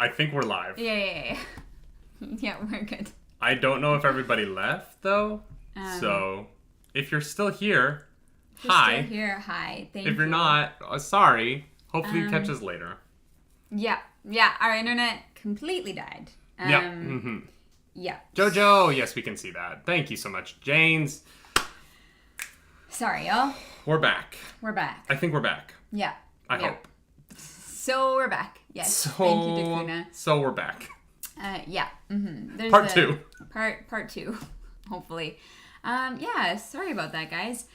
I think we're live. Yeah. Yeah, we're good. I don't know if everybody left, though. So, if you're still here, hi. Still here, hi. Thank you. If you're not, sorry. Hopefully you catch us later. Yeah, our internet completely died. Yeah. Jojo, yes, we can see that. Thank you so much, Janes. Sorry, y'all. We're back. I think we're back. Yeah. I hope. So we're back. Yes. Thank you, Dakuna. So we're back. Yeah. Mm-hmm. There's Part 2. Part 2, hopefully. Yeah, sorry about that, guys.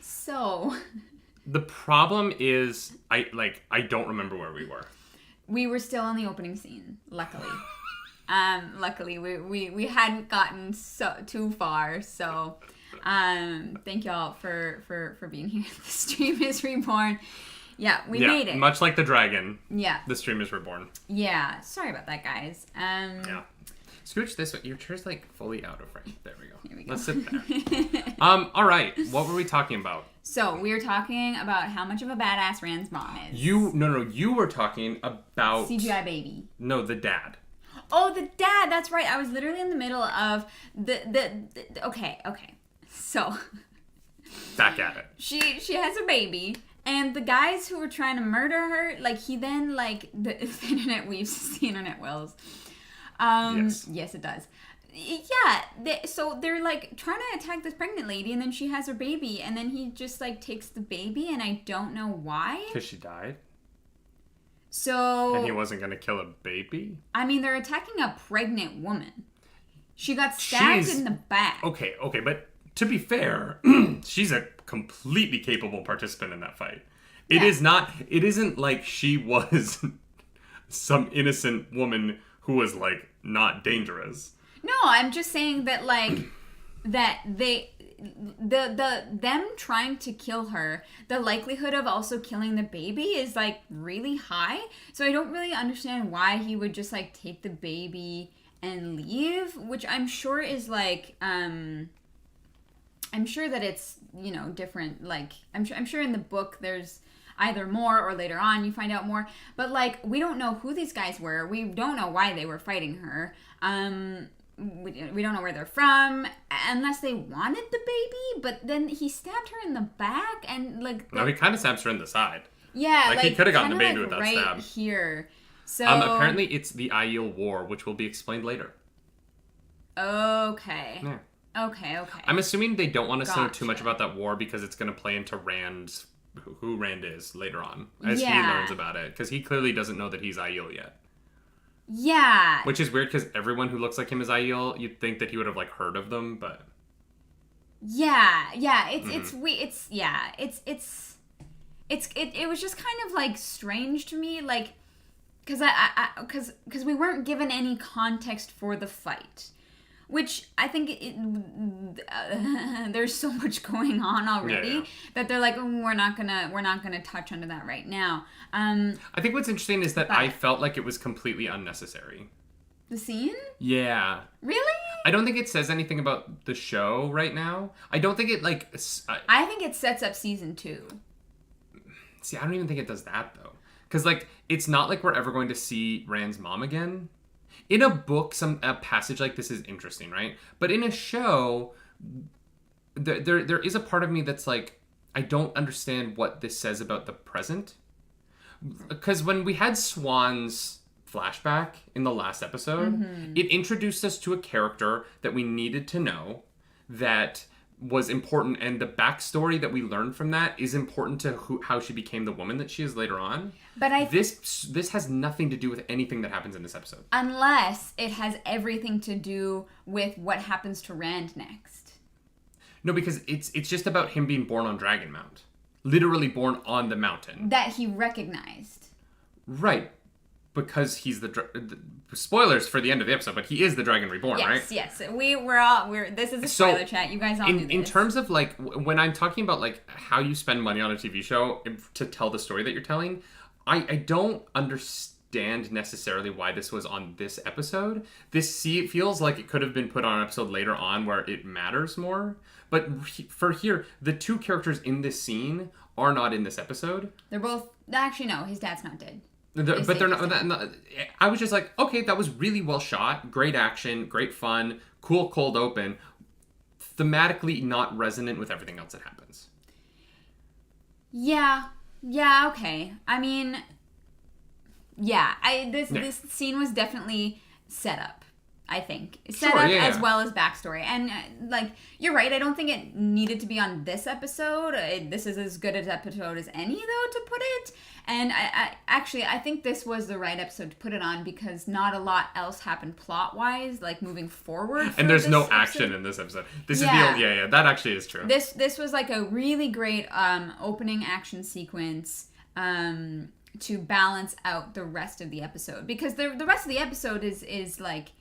So... The problem is, I don't remember where we were. We were still on the opening scene, luckily. Luckily, we hadn't gotten too far, so... thank y'all for being here. The stream is reborn. Yeah, we made it. Much like the dragon. Yeah. The stream is reborn. Yeah. Sorry about that, guys. Yeah. Scooch this way. Your chair's fully out of frame. There we go. Here we go. Let's sit there. All right. What were we talking about? So we were talking about how much of a badass Rand's mom is. You were talking about CGI baby. No, the dad. Oh, the dad. That's right. I was literally in the middle of the okay. So back at it. She has a baby, and the guys who were trying to murder her, he then the internet weaves, the internet wills. Yes, it does. Yeah, so they're trying to attack this pregnant lady, and then she has her baby, and then he just takes the baby, and I don't know why. Because she died. So. And he wasn't gonna kill a baby. I mean, they're attacking a pregnant woman. She got stabbed in the back. Okay, but. To be fair, she's a completely capable participant in that fight. It isn't like she was some innocent woman who was not dangerous. No, I'm just saying that that them trying to kill her, the likelihood of also killing the baby is really high. So I don't really understand why he would just take the baby and leave, which I'm sure is I'm sure that it's, different. I'm sure in the book there's either more or later on you find out more. But, we don't know who these guys were. We don't know why they were fighting her. We don't know where they're from, unless they wanted the baby. But then he stabbed her in the back and, No, he kind of stabs her in the side. Yeah, he could have gotten the baby with that right stab. Here. So... apparently it's the Aiel War, which will be explained later. Okay. Yeah. Okay. I'm assuming they don't want us to know too much about that war because it's going to play into who Rand is later on as he learns about it. Because he clearly doesn't know that he's Aiel yet. Yeah. Which is weird because everyone who looks like him is Aiel. You'd think that he would have heard of them, but... Yeah. It was just kind of strange to me, because we weren't given any context for the fight. Which I think there's so much going on already that they're we're not gonna touch onto that right now. I think what's interesting is that I felt like it was completely unnecessary. The scene? Yeah. Really? I don't think it says anything about the show right now. I don't think it I think it sets up season 2. See, I don't even think it does that though, because it's not like we're ever going to see Rand's mom again. In a book, a passage like this is interesting, right? But in a show, there is a part of me that's I don't understand what this says about the present. Because when we had Swan's flashback in the last episode, it introduced us to a character that we needed to know that was important, and the backstory that we learned from that is important to how she became the woman that she is later on. But this has nothing to do with anything that happens in this episode. Unless it has everything to do with what happens to Rand next. No, because it's just about him being born on Dragonmount. Literally born on the mountain. That he recognized. Right. Because he's spoilers for the end of the episode, but he is the Dragon Reborn, right? Yes. This is a spoiler chat. You guys all knew this. In terms of when I'm talking about how you spend money on a TV show to tell the story that you're telling, I don't understand necessarily why this was on this episode. It feels like it could have been put on an episode later on where it matters more. But for here, the two characters in this scene are not in this episode. They're both... Actually, no. His dad's not dead. But they're not. I was just like, okay, that was really well shot, great action, great fun, cool cold open. Thematically not resonant with everything else that happens. Yeah, okay. I mean, this scene was definitely set up. I think set up as well as backstory, and like you're right. I don't think it needed to be on this episode. This is as good an episode as any, though, to put it. And I think this was the right episode to put it on because not a lot else happened plot wise, like moving forward. And there's no action in this episode. This is the that actually is true. This was like a really great opening action sequence. To balance out the rest of the episode, because the rest of the episode is like.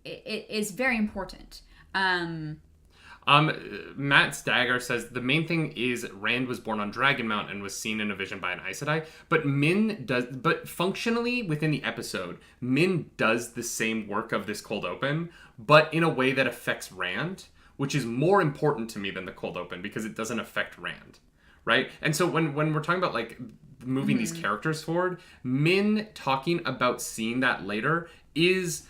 It is very important. Matt Stagger says the main thing is Rand was born on Dragonmount and was seen in a vision by an Aes Sedai. But functionally within the episode, Min does the same work of this cold open, but in a way that affects Rand, which is more important to me than the cold open because it doesn't affect Rand, right? And so when we're talking about like moving these characters forward, Min talking about seeing that later is.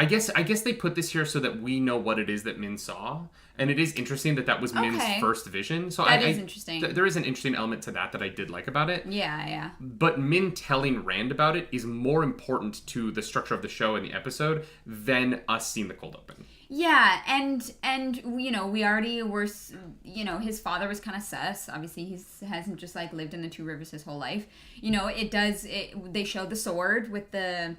I guess they put this here so that we know what it is that Min saw, and it is interesting that was Min's first vision. So that is interesting. There is an interesting element to that I did like about it. Yeah. But Min telling Rand about it is more important to the structure of the show and the episode than us seeing the cold open. Yeah, and we already were, his father was kind of sus. Obviously, he hasn't just like lived in the Two Rivers his whole life. They showed the sword with the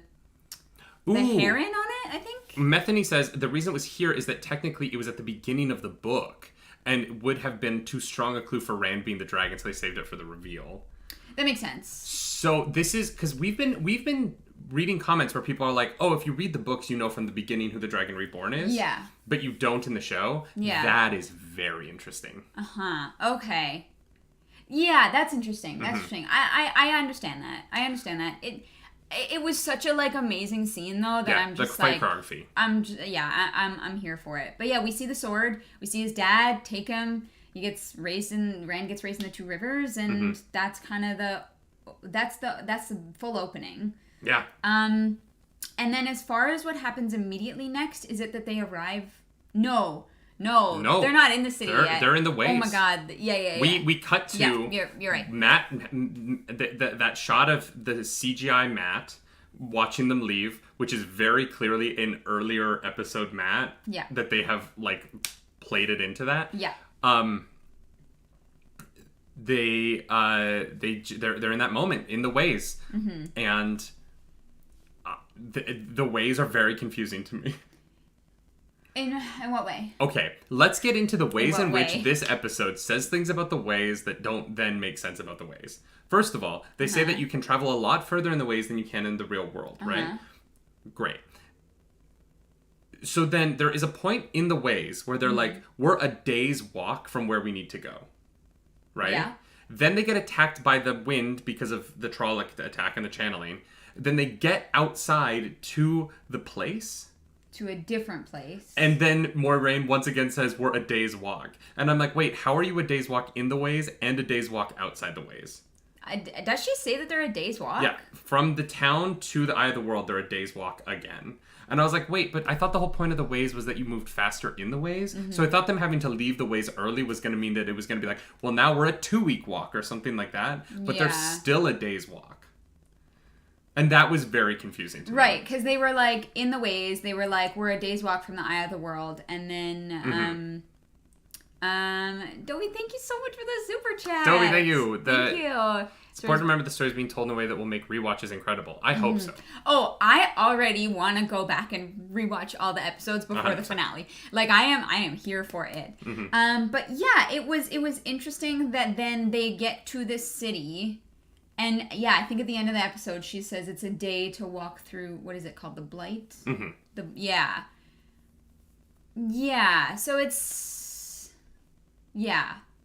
heron on it, I think. Methany says the reason it was here is that technically it was at the beginning of the book and would have been too strong a clue for Rand being the dragon, so they saved it for the reveal. That makes sense. So this is because we've been reading comments where people are like, oh, if you read the books, you know from the beginning who the Dragon Reborn is. Yeah. But you don't in the show. Yeah. That is very interesting. Okay. Yeah, that's interesting. That's interesting. I understand that. It was such a like amazing scene though that I'm just like choreography. I'm here for it. But yeah, we see the sword. We see his dad take him. Rand gets raised in the Two Rivers, and that's kind of that's the full opening. Yeah. And then as far as what happens immediately next, is it that they arrive? No, they're not in the city yet. They're in the waves. Oh my god, yeah. We cut to you're right. Matt, that shot of the CGI Matt watching them leave, which is very clearly an earlier episode Matt. Yeah. That they have like played it into that. Yeah. They're in that moment in the ways, and the ways are very confusing to me. In what way? Okay, let's get into the ways in which way? this episode says things about the ways that don't then make sense about the ways. First of all, they say that you can travel a lot further in the ways than you can in the real world, right? Great. So then there is a point in the ways where they're like, we're a day's walk from where we need to go, right? Yeah. Then they get attacked by the wind because of the Trolloc attack and the channeling. Then they get outside to the place. To a different place. And then Moiraine once again says, we're a day's walk. And I'm like, wait, how are you a day's walk in the ways and a day's walk outside the ways? Does she say that they're a day's walk? Yeah. From the town to the Eye of the World, they're a day's walk again. And I was like, wait, but I thought the whole point of the ways was that you moved faster in the ways. So I thought them having to leave the ways early was going to mean that it was going to be like, well, now we're a 2-week walk or something like that. But they're still a day's walk. And that was very confusing to me. Right, because they were like, in the ways, they were like, we're a day's walk from the Eye of the World. And then, Dobie, thank you so much for the super chat. Dobie, thank you. Thank you. It's important to remember the story is being told in a way that will make rewatches incredible. I hope so. Oh, I already want to go back and rewatch all the episodes before the finale. Like I am here for it. But yeah, it was interesting that then they get to this city, and yeah, I think at the end of the episode she says it's a day to walk through. What is it called? The Blight. So it's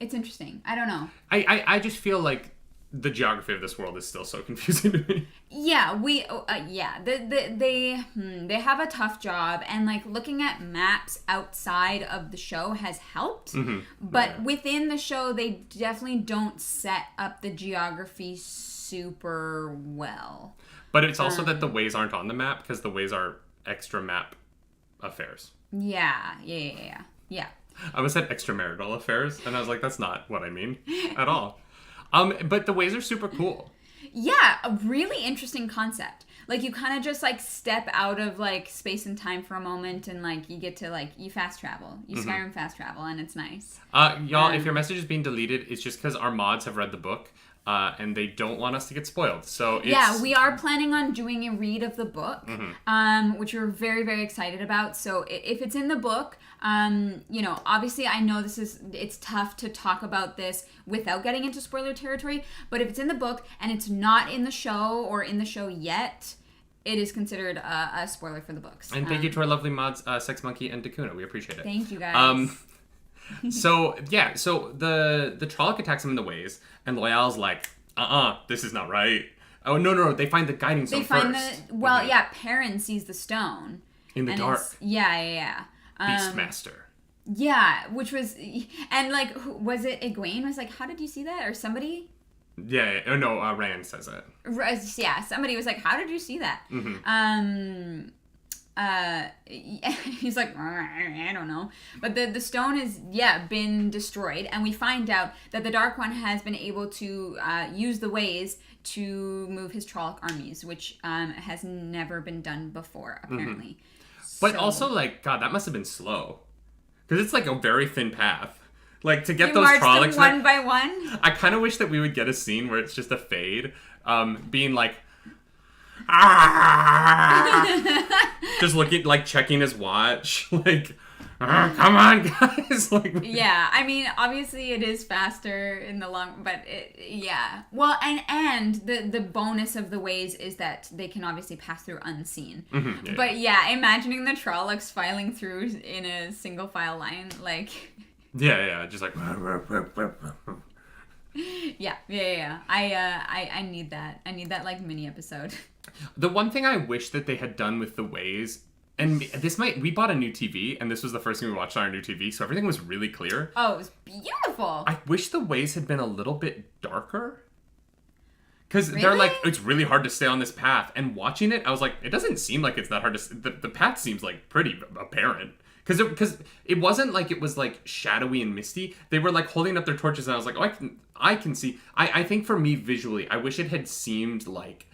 interesting. I don't know. I just feel like the geography of this world is still so confusing to me. Yeah, they have a tough job, and like looking at maps outside of the show has helped. But within the show, they definitely don't set up the geography super well. But it's also that the ways aren't on the map because the ways are extra map affairs. Yeah. I almost said extramarital affairs, and I was like, that's not what I mean at all. But the ways are super cool. Yeah, a really interesting concept. Like, you kind of just, like, step out of, like, space and time for a moment, and, like, you get to, like, you fast travel. You Skyrim fast travel, and it's nice. Y'all, if your message is being deleted, it's just because our mods have read the book, and they don't want us to get spoiled. So it's... Yeah, we are planning on doing a read of the book, which we're very, very excited about. So if it's in the book, you know, obviously I know it's tough to talk about this without getting into spoiler territory, but if it's in the book and it's not in the show or in the show yet, it is considered a spoiler for the books. And thank you to our lovely mods, Sex Monkey and Dakuna. We appreciate it. Thank you, guys. So the Trolloc attacks him in the ways, and Loyal's like, this is not right. Oh, no, they find the guiding stone first. Perrin sees the stone. In the dark. Yeah. Beastmaster. Yeah, which was, and like, was it Egwene was like, how did you see that? Or somebody? Yeah. Oh, no, Rand says it. Yeah, somebody was like, how did you see that? He's like, I don't know. But the stone has, been destroyed. And we find out that the Dark One has been able to use the ways to move his Trolloc armies, which has never been done before, apparently. But also, like, God, that must have been slow. Because it's, like, a very thin path. Like, to get those Trollocs... one by one? I kind of wish that we would get a scene where it's just a fade, being like... just looking, like, checking his watch. Like, come on, guys. Like, yeah, I mean, obviously it is faster in the long... But, Well, and the bonus of the ways is that they can obviously pass through unseen. But, imagining the Trollocs filing through in a single file line, like... Yeah, just like... Yeah. I need that. I need that, like, mini episode. The one thing I wish that they had done with the ways... And we bought a new TV, and this was the first thing we watched on our new TV, so everything was really clear. Oh, it was beautiful. I wish the ways had been a little bit darker. Because really? They're like, it's really hard to stay on this path. And watching it, I was like, it doesn't seem like it's that hard to... The path seems, like, pretty apparent. Because it wasn't like it was, like, shadowy and misty. They were, like, holding up their torches, and I was like, oh, I can see... I think for me, visually, I wish it had seemed like...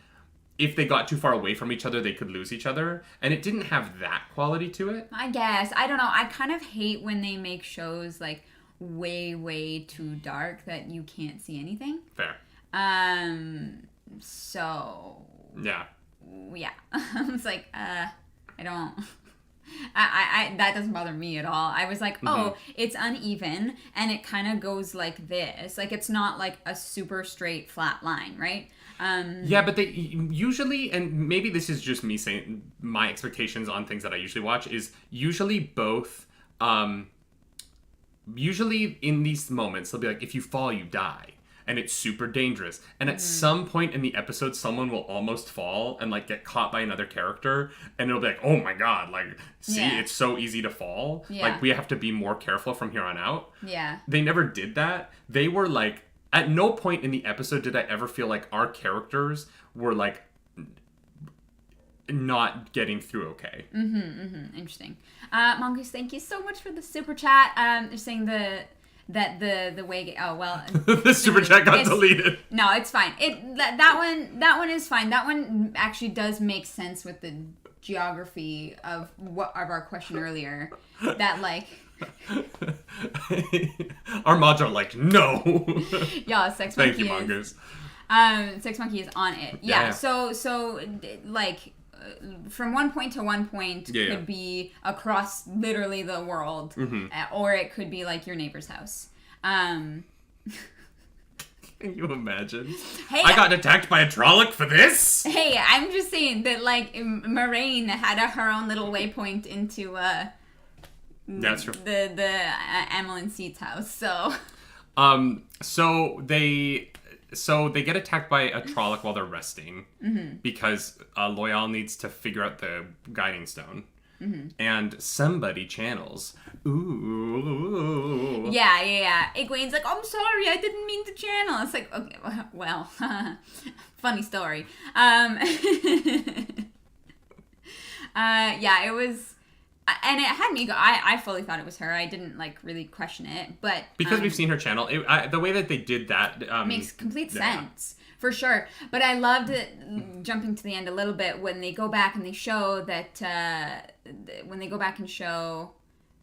if they got too far away from each other, they could lose each other. And it didn't have that quality to it. I guess. I don't know. I kind of hate when they make shows, like, way, way too dark that you can't see anything. Fair. So... Yeah. Yeah. It's like, I don't... I that doesn't bother me at all. I was like, it's uneven, and it kind of goes like this. Like, it's not, like, a super straight, flat line, right? Yeah, but they usually, and maybe this is just me saying my expectations on things that I usually watch, is usually both, usually in these moments, they'll be like, if you fall, you die. And it's super dangerous. And at some point in the episode, someone will almost fall and, like, get caught by another character. And it'll be like, oh my God, like, see, it's so easy to fall. Yeah. Like, we have to be more careful from here on out. Yeah. They never did that. They were, like, at no point in the episode did I ever feel like our characters were, like, not getting through okay. Interesting. Mongoose, thank you so much for the super chat. They're saying the way... Oh, well... the super chat got deleted. No, it's fine. That one is fine. That one actually does make sense with the geography of our question earlier. That, like... Our mods are like, no. Yeah, Sex Monkey. Thank you, Mongoose. Sex Monkey is on it. Yeah. So like, from one point to one point could be across literally the world, or it could be like your neighbor's house. Can you imagine? Hey, I got attacked by a Trolloc for this? Hey, I'm just saying that, like, Moraine had her own little waypoint into that's true. The Amelin Seat's house. So So they get attacked by a Trolloc while they're resting because Loyal needs to figure out the guiding stone. And somebody channels Ooh. Yeah. Egwene's like, I'm sorry, I didn't mean to channel. It's like, okay, well, funny story. Yeah, it was, and it had me go. I fully thought it was her. I didn't like really question it, but because we've seen her channel, the way that they did that makes complete sense for sure. But I loved it. Jumping to the end a little bit when they go back and they show that when they go back and show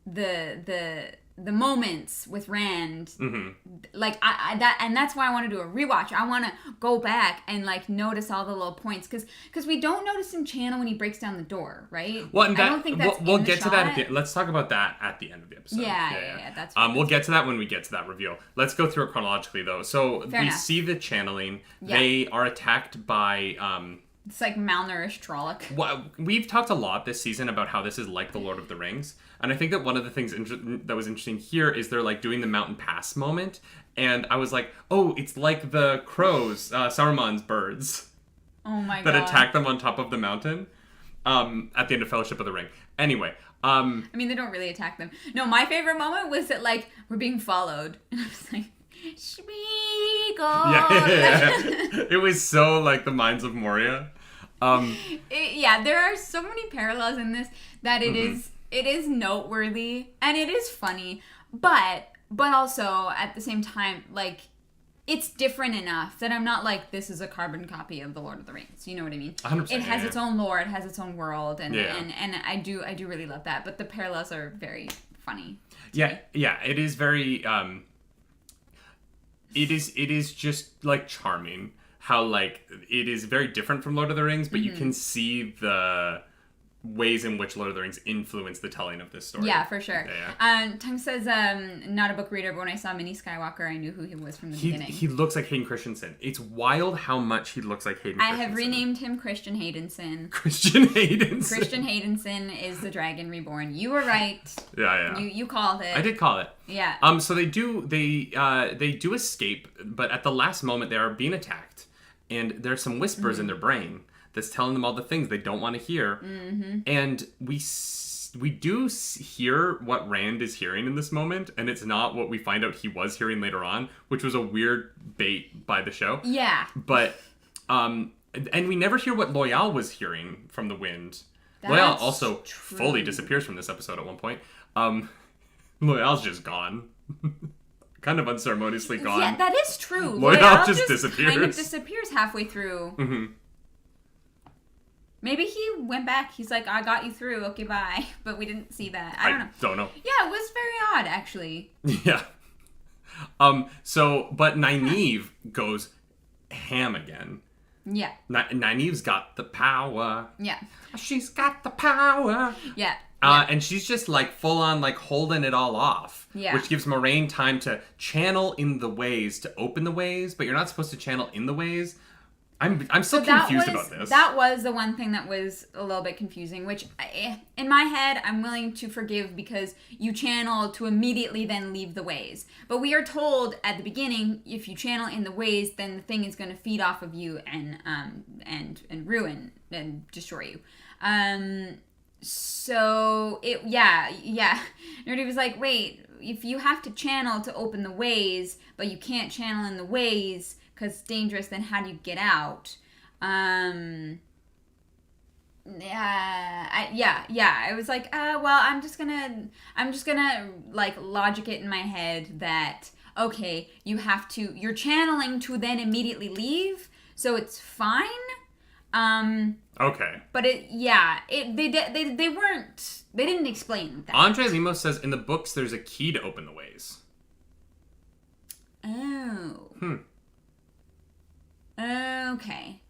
the moments with Rand, like and that's why I want to do a rewatch. I want to go back and like notice all the little points because we don't notice him channel when he breaks down the door, right? Well, and I don't think that's we'll in the get to that. Let's talk about that at the end of the episode. Yeah. That's we'll get to that when we get to that reveal. Let's go through it chronologically though. So Fair enough. See the channeling. Yeah. They are attacked by. It's like malnourished Trolloc. Well, we've talked a lot this season about how this is like the Lord of the Rings. And I think that one of the things that was interesting here is they're like doing the mountain pass moment. And I was like, oh, it's like the crows, Saruman's birds. Oh my that god. That attack them on top of the mountain at the end of Fellowship of the Ring. Anyway. I mean, they don't really attack them. No, my favorite moment was that like, we're being followed. And I was like, Shmigo. Yeah. It was so like the Mines of Moria. There are so many parallels in this that it is noteworthy and it is funny, but also at the same time, like, it's different enough that I'm not like, this is a carbon copy of The Lord of the Rings. You know what I mean? 100%, it has its own lore, it has its own world, and yeah. and I do really love that. But the parallels are very funny. Yeah, it is very it is just like charming how like it is very different from Lord of the Rings, but you can see the ways in which Lord of the Rings influenced the telling of this story. Yeah, for sure. Yeah. Tung says, not a book reader, but when I saw Mini Skywalker, I knew who he was from the beginning. He looks like Hayden Christensen. It's wild how much he looks like Hayden Christensen. I have renamed him Christian Haydenson. Christian Haydenson. Christian Haydenson is the Dragon Reborn. You were right. Yeah. You called it. I did call it. Yeah. So they do escape, but at the last moment they are being attacked, and there's some whispers in their brain that's telling them all the things they don't want to hear. And we do hear what Rand is hearing in this moment, and it's not what we find out he was hearing later on, which was a weird bait by the show. Yeah. But and we never hear what Loyal was hearing from the wind. That's Loyal also true. fully disappears from this episode at one point. Loyal's just gone. Kind of unceremoniously gone. Yeah, that is true. Loyal just disappears. Kind of disappears halfway through. Maybe he went back. He's like, I got you through. Okay, bye. But we didn't see that. I don't know. Yeah, it was very odd, actually. Yeah. But Nynaeve goes ham again. Yeah. Nynaeve's got the power. Yeah. She's got the power. Yeah. And she's just like full on like holding it all off. Yeah. Which gives Moraine time to channel in the ways to open the ways, but you're not supposed to channel in the ways. I'm still confused about this. That was the one thing that was a little bit confusing, which in my head I'm willing to forgive because you channel to immediately then leave the ways. But we are told at the beginning, if you channel in the ways, then the thing is going to feed off of you and ruin and destroy you. So Nerdy was like, wait, if you have to channel to open the ways, but you can't channel in the ways because it's dangerous, then how do you get out? I was like, well, I'm just gonna like logic it in my head that, okay, you're channeling to then immediately leave, so it's fine. Okay. But they didn't explain that. Andre Lemos says in the books there's a key to open the ways. Oh. Okay.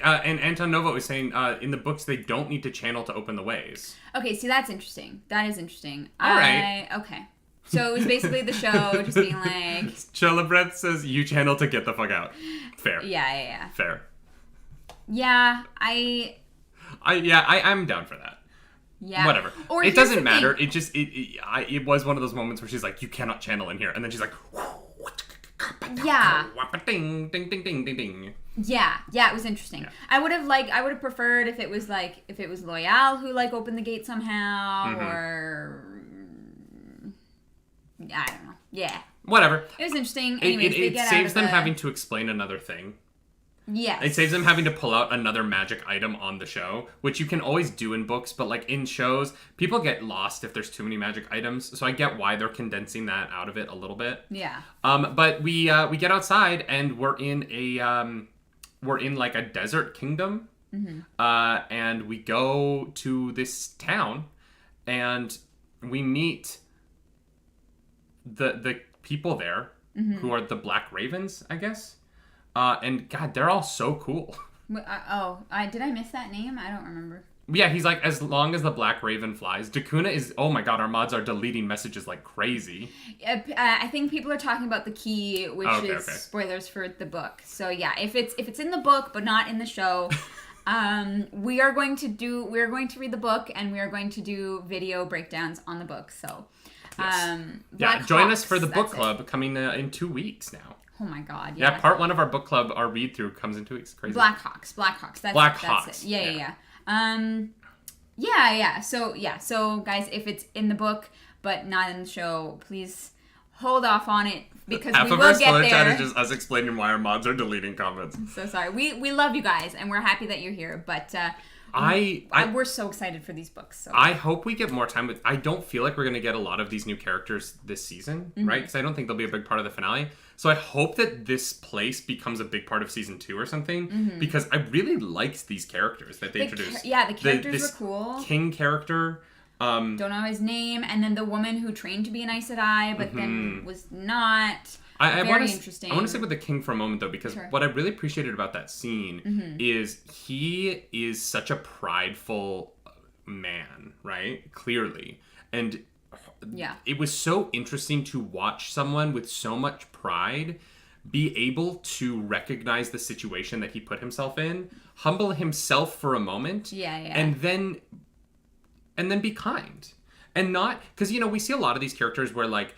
And Anton Novo is saying in the books they don't need to channel to open the ways. Okay, see, that's interesting. That is interesting. All right. Okay. So it was basically the show just being like... Chelabreath says you channel to get the fuck out. Fair. Yeah. Fair. Yeah, I'm down for that. Yeah. Whatever. Or it doesn't matter. It just it was one of those moments where she's like, you cannot channel in here, and then she's like, yeah. Ding ding ding ding ding ding. Yeah, it was interesting. Yeah. I would have preferred if it was Loyal who like opened the gate somehow, or I don't know. Yeah. Whatever. It was interesting. Anyways, It saves them having to explain another thing. Yes. It saves them having to pull out another magic item on the show, which you can always do in books, but like in shows, people get lost if there's too many magic items. So I get why they're condensing that out of it a little bit. Yeah. But we get outside and we're in like a desert kingdom. Mm-hmm. And we go to this town and we meet the people there who are the Black Ravens, I guess. And God, they're all so cool. Did I miss that name? I don't remember. Yeah, he's like, as long as the Black Raven flies. Dakuna is, oh my God, our mods are deleting messages like crazy. I think people are talking about the key, which is spoilers for the book. So yeah, if it's in the book but not in the show, we are going to read the book and we are going to do video breakdowns on the book. So yes. Join us for the book club coming in 2 weeks now. Oh my God! Yeah, part 1 of our book club, our read through, comes in 2 weeks. Crazy. Blackhawks. That's it. Yeah. So guys, if it's in the book but not in the show, please hold off on it because half we of will our get spoiler there. chat is just us explaining why our mods are deleting comments. I'm so sorry. We love you guys and we're happy that you're here, but we're so excited for these books. So I hope we get more time with. I don't feel like we're going to get a lot of these new characters this season, right? Because I don't think they'll be a big part of the finale. So I hope that this place becomes a big part of season 2 or something, because I really liked these characters that they introduced. The characters were cool. King character. Don't know his name, and then the woman who trained to be an Aes Sedai, but then was not. Very interesting. I want to stick with the king for a moment, though, because what I really appreciated about that scene is he is such a prideful man, right? Clearly. And it was so interesting to watch someone with so much pride be able to recognize the situation that he put himself in, humble himself for a moment, and then be kind. And not, because, we see a lot of these characters where, like,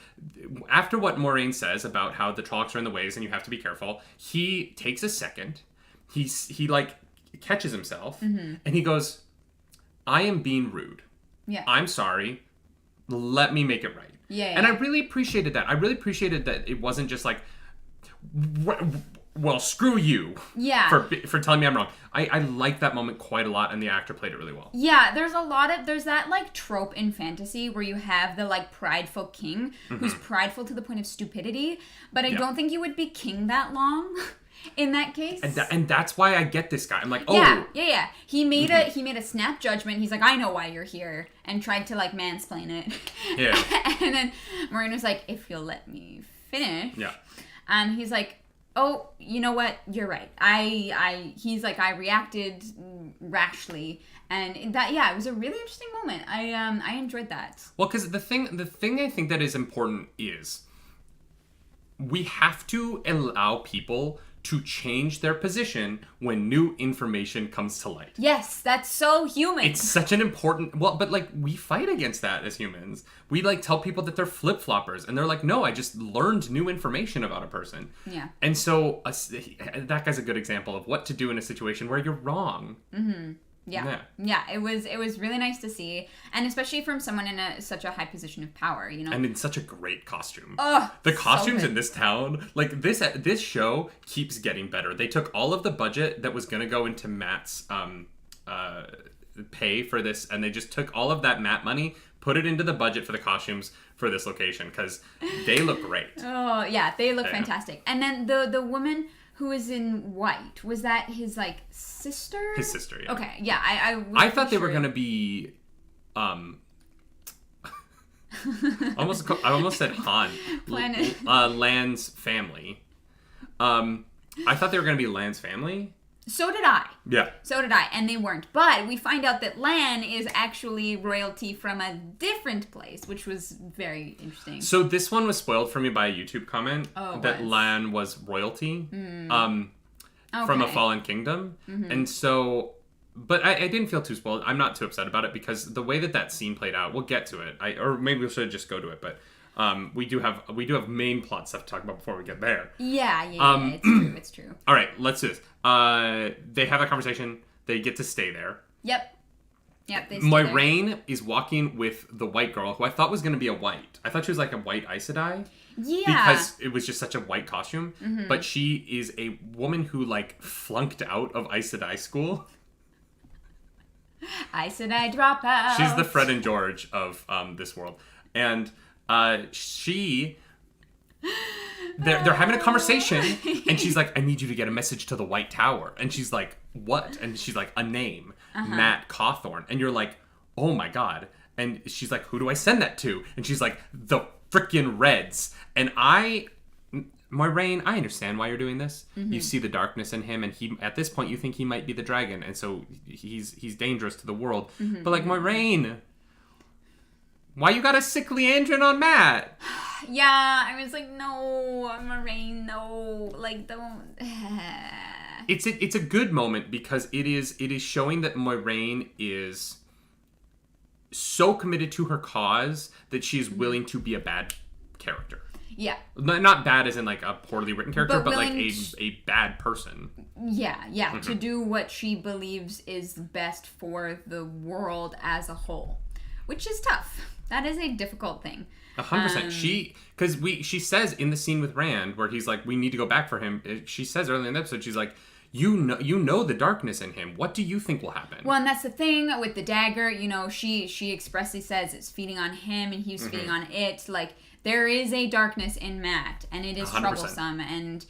after what Moraine says about how the Trollocs are in the ways and you have to be careful, he takes a second, he catches himself, and he goes, I am being rude. Yeah. I'm sorry. Let me make it right. And I really appreciated that. I really appreciated that it wasn't just like, well, screw you. Yeah. For telling me I'm wrong. I like that moment quite a lot, and the actor played it really well. Yeah, there's that, like, trope in fantasy where you have the, like, prideful king who's prideful to the point of stupidity, but I don't think you would be king that long in that case. And that's why I get this guy. I'm like, oh. Yeah. He made a snap judgment. He's like, I know why you're here, and tried to, like, mansplain it. Yeah. And then Moraine was like, if you'll let me finish. Yeah. And he's like, oh, you know what? You're right. He's like, I reacted rashly, and that, it was a really interesting moment. I enjoyed that. Well, because the thing I think that is important is we have to allow people to change their position when new information comes to light. Yes, that's so human. It's such an important... Well, but, like, we fight against that as humans. We, like, tell people that they're flip-floppers, and they're like, no, I just learned new information about a person. Yeah. And so, that guy's a good example of what to do in a situation where you're wrong. Mm-hmm. Yeah, it was really nice to see, and especially from someone in such a high position of power, And in such a great costume. Oh, the costumes in this town, like this show keeps getting better. They took all of the budget that was going to go into Matt's pay for this, and they just took all of that Matt money, put it into the budget for the costumes for this location, because they look great. Oh yeah, they look fantastic. And then the woman who is in white, was that his, like, sister? His sister, yeah. Okay, yeah, I thought they were gonna be, I almost said Han. Planet. Lan's family. I thought they were gonna be Lan's family. So did I. Yeah. So did I, and they weren't. But we find out that Lan is actually royalty from a different place, which was very interesting. So this one was spoiled for me by a YouTube comment that Lan was royalty from a fallen kingdom. Mm-hmm. And so, but I didn't feel too spoiled. I'm not too upset about it because the way that scene played out, we'll get to it. Or maybe we should just go to it, but we do have main plot stuff to talk about before we get there. Yeah, it's true. All right, let's do this. They have a conversation. They get to stay there. Yep. Yep, they stay there. Moiraine is walking with the white girl, who I thought was going to be a white. I thought she was like a white Aes Sedai. Yeah. Because it was just such a white costume. Mm-hmm. But she is a woman who, like, flunked out of Aes Sedai school. Aes Sedai drop out. She's the Fred and George of this world. And they're having a conversation, and she's like, I need you to get a message to the White Tower. And she's like, what? And she's like, a name. Matt Cawthorn. And you're like, oh my god. And she's like, who do I send that to? And she's like, the frickin' Reds. And Moiraine, I understand why you're doing this. You see the darkness in him, and at this point you think he might be the dragon, and so he's dangerous to the world. But like, Moiraine, why you got a sick Leandrin on Matt? Yeah, I was like, no, Moiraine, no, like, don't. It's a good moment because it is showing that Moiraine is so committed to her cause that she is willing to be a bad character. Yeah. Not bad as in like a poorly written character, but like willing a bad person. Yeah, to do what she believes is best for the world as a whole, which is tough. That is a difficult thing. 100%. She says in the scene with Rand where he's like, we need to go back for him. She says early in the episode, she's like, you know the darkness in him. What do you think will happen? Well, and that's the thing with the dagger. You know, she expressly says it's feeding on him and he's feeding on it. Like, there is a darkness in Matt, and it is 100%. troublesome, and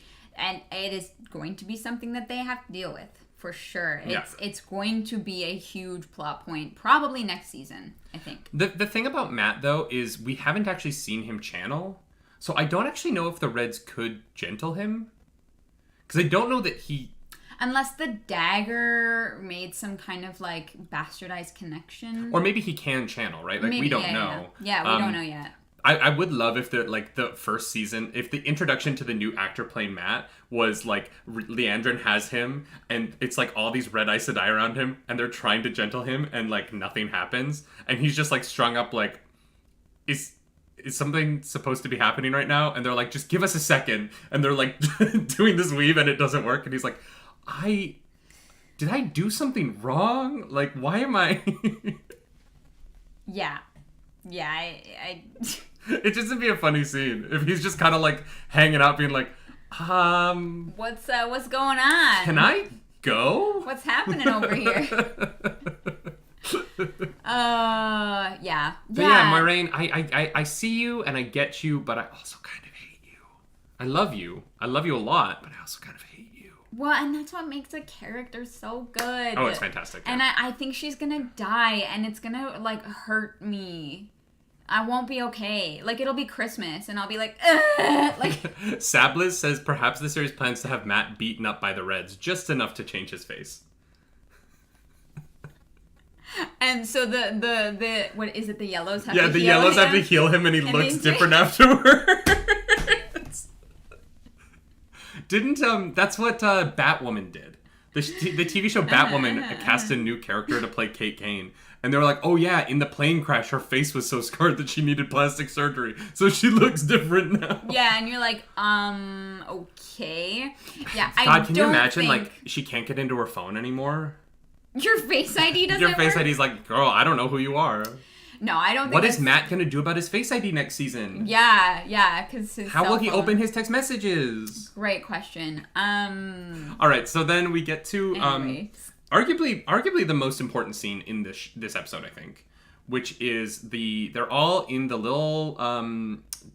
it is going to be something that they have to deal with for sure. It's going to be a huge plot point, probably next season, I think. The thing about Matt though is we haven't actually seen him channel, so I don't actually know if the Reds could gentle him, because I don't know that he. Unless the dagger made some kind of, like, bastardized connection. Or maybe he can channel, right? Like, we don't know. Yeah, we don't know yet. I would love if the first season, if the introduction to the new actor playing Matt was, like, Leandrin has him, and it's, like, all these red Aes Sedai around him, and they're trying to gentle him, and, like, nothing happens. And he's just, like, strung up, like, is something supposed to be happening right now? And they're like, just give us a second. And they're, like, doing this weave, and it doesn't work. And he's like, did I do something wrong? Like, why am I... Yeah, I It just would be a funny scene if he's just kind of like hanging out, being like, what's going on? Can I go? What's happening over here? Yeah. But yeah, Moiraine, I see you and I get you, but I also kind of hate you. I love you a lot, but I also kind of hate you. Well, and that's what makes a character so good. Oh, it's fantastic. Yeah. And I think she's gonna die, and it's gonna, like, hurt me. I won't be okay. Like, it'll be Christmas, and I'll be like, ugh! Like. Sablis says perhaps the series plans to have Matt beaten up by the Reds, just enough to change his face. And so the what is it? The yellows have to heal him? Yeah, the yellows have to heal him, and he looks different afterwards. Didn't that's what Batwoman did. The TV show Batwoman cast a new character to play Kate Kane, and they were like, oh yeah, in the plane crash her face was so scarred that she needed plastic surgery, so she looks different now. Yeah, and you're like, okay. Yeah, God, can you imagine, like, she can't get into her phone anymore? Your Face ID doesn't Your Face work? ID's like, girl, I don't know who you are. No, I don't think What is Matt gonna do about his Face ID next season? Yeah, because how will he open his text messages? Great question. All right, so then we get to arguably the most important scene in this episode, I think, which is they're all in the little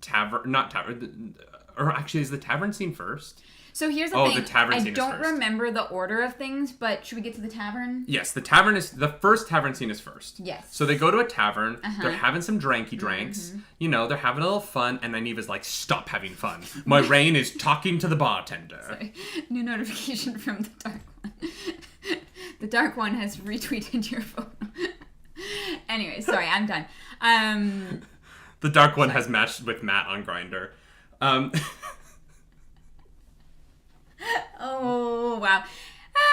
tavern, or actually, is the tavern scene first? So here's the thing. The tavern scene I don't remember the order of things, but should we get to the tavern? Yes, the first tavern scene is first. Yes. So they go to a tavern, they're having some dranky drinks, you know, they're having a little fun, and Nynaeva's like, stop having fun. Moiraine is talking to the bartender. Sorry. New notification from the Dark One. The Dark One has retweeted your photo. Anyway, sorry, I'm done. The Dark One has matched with Matt on Grindr. Oh, wow.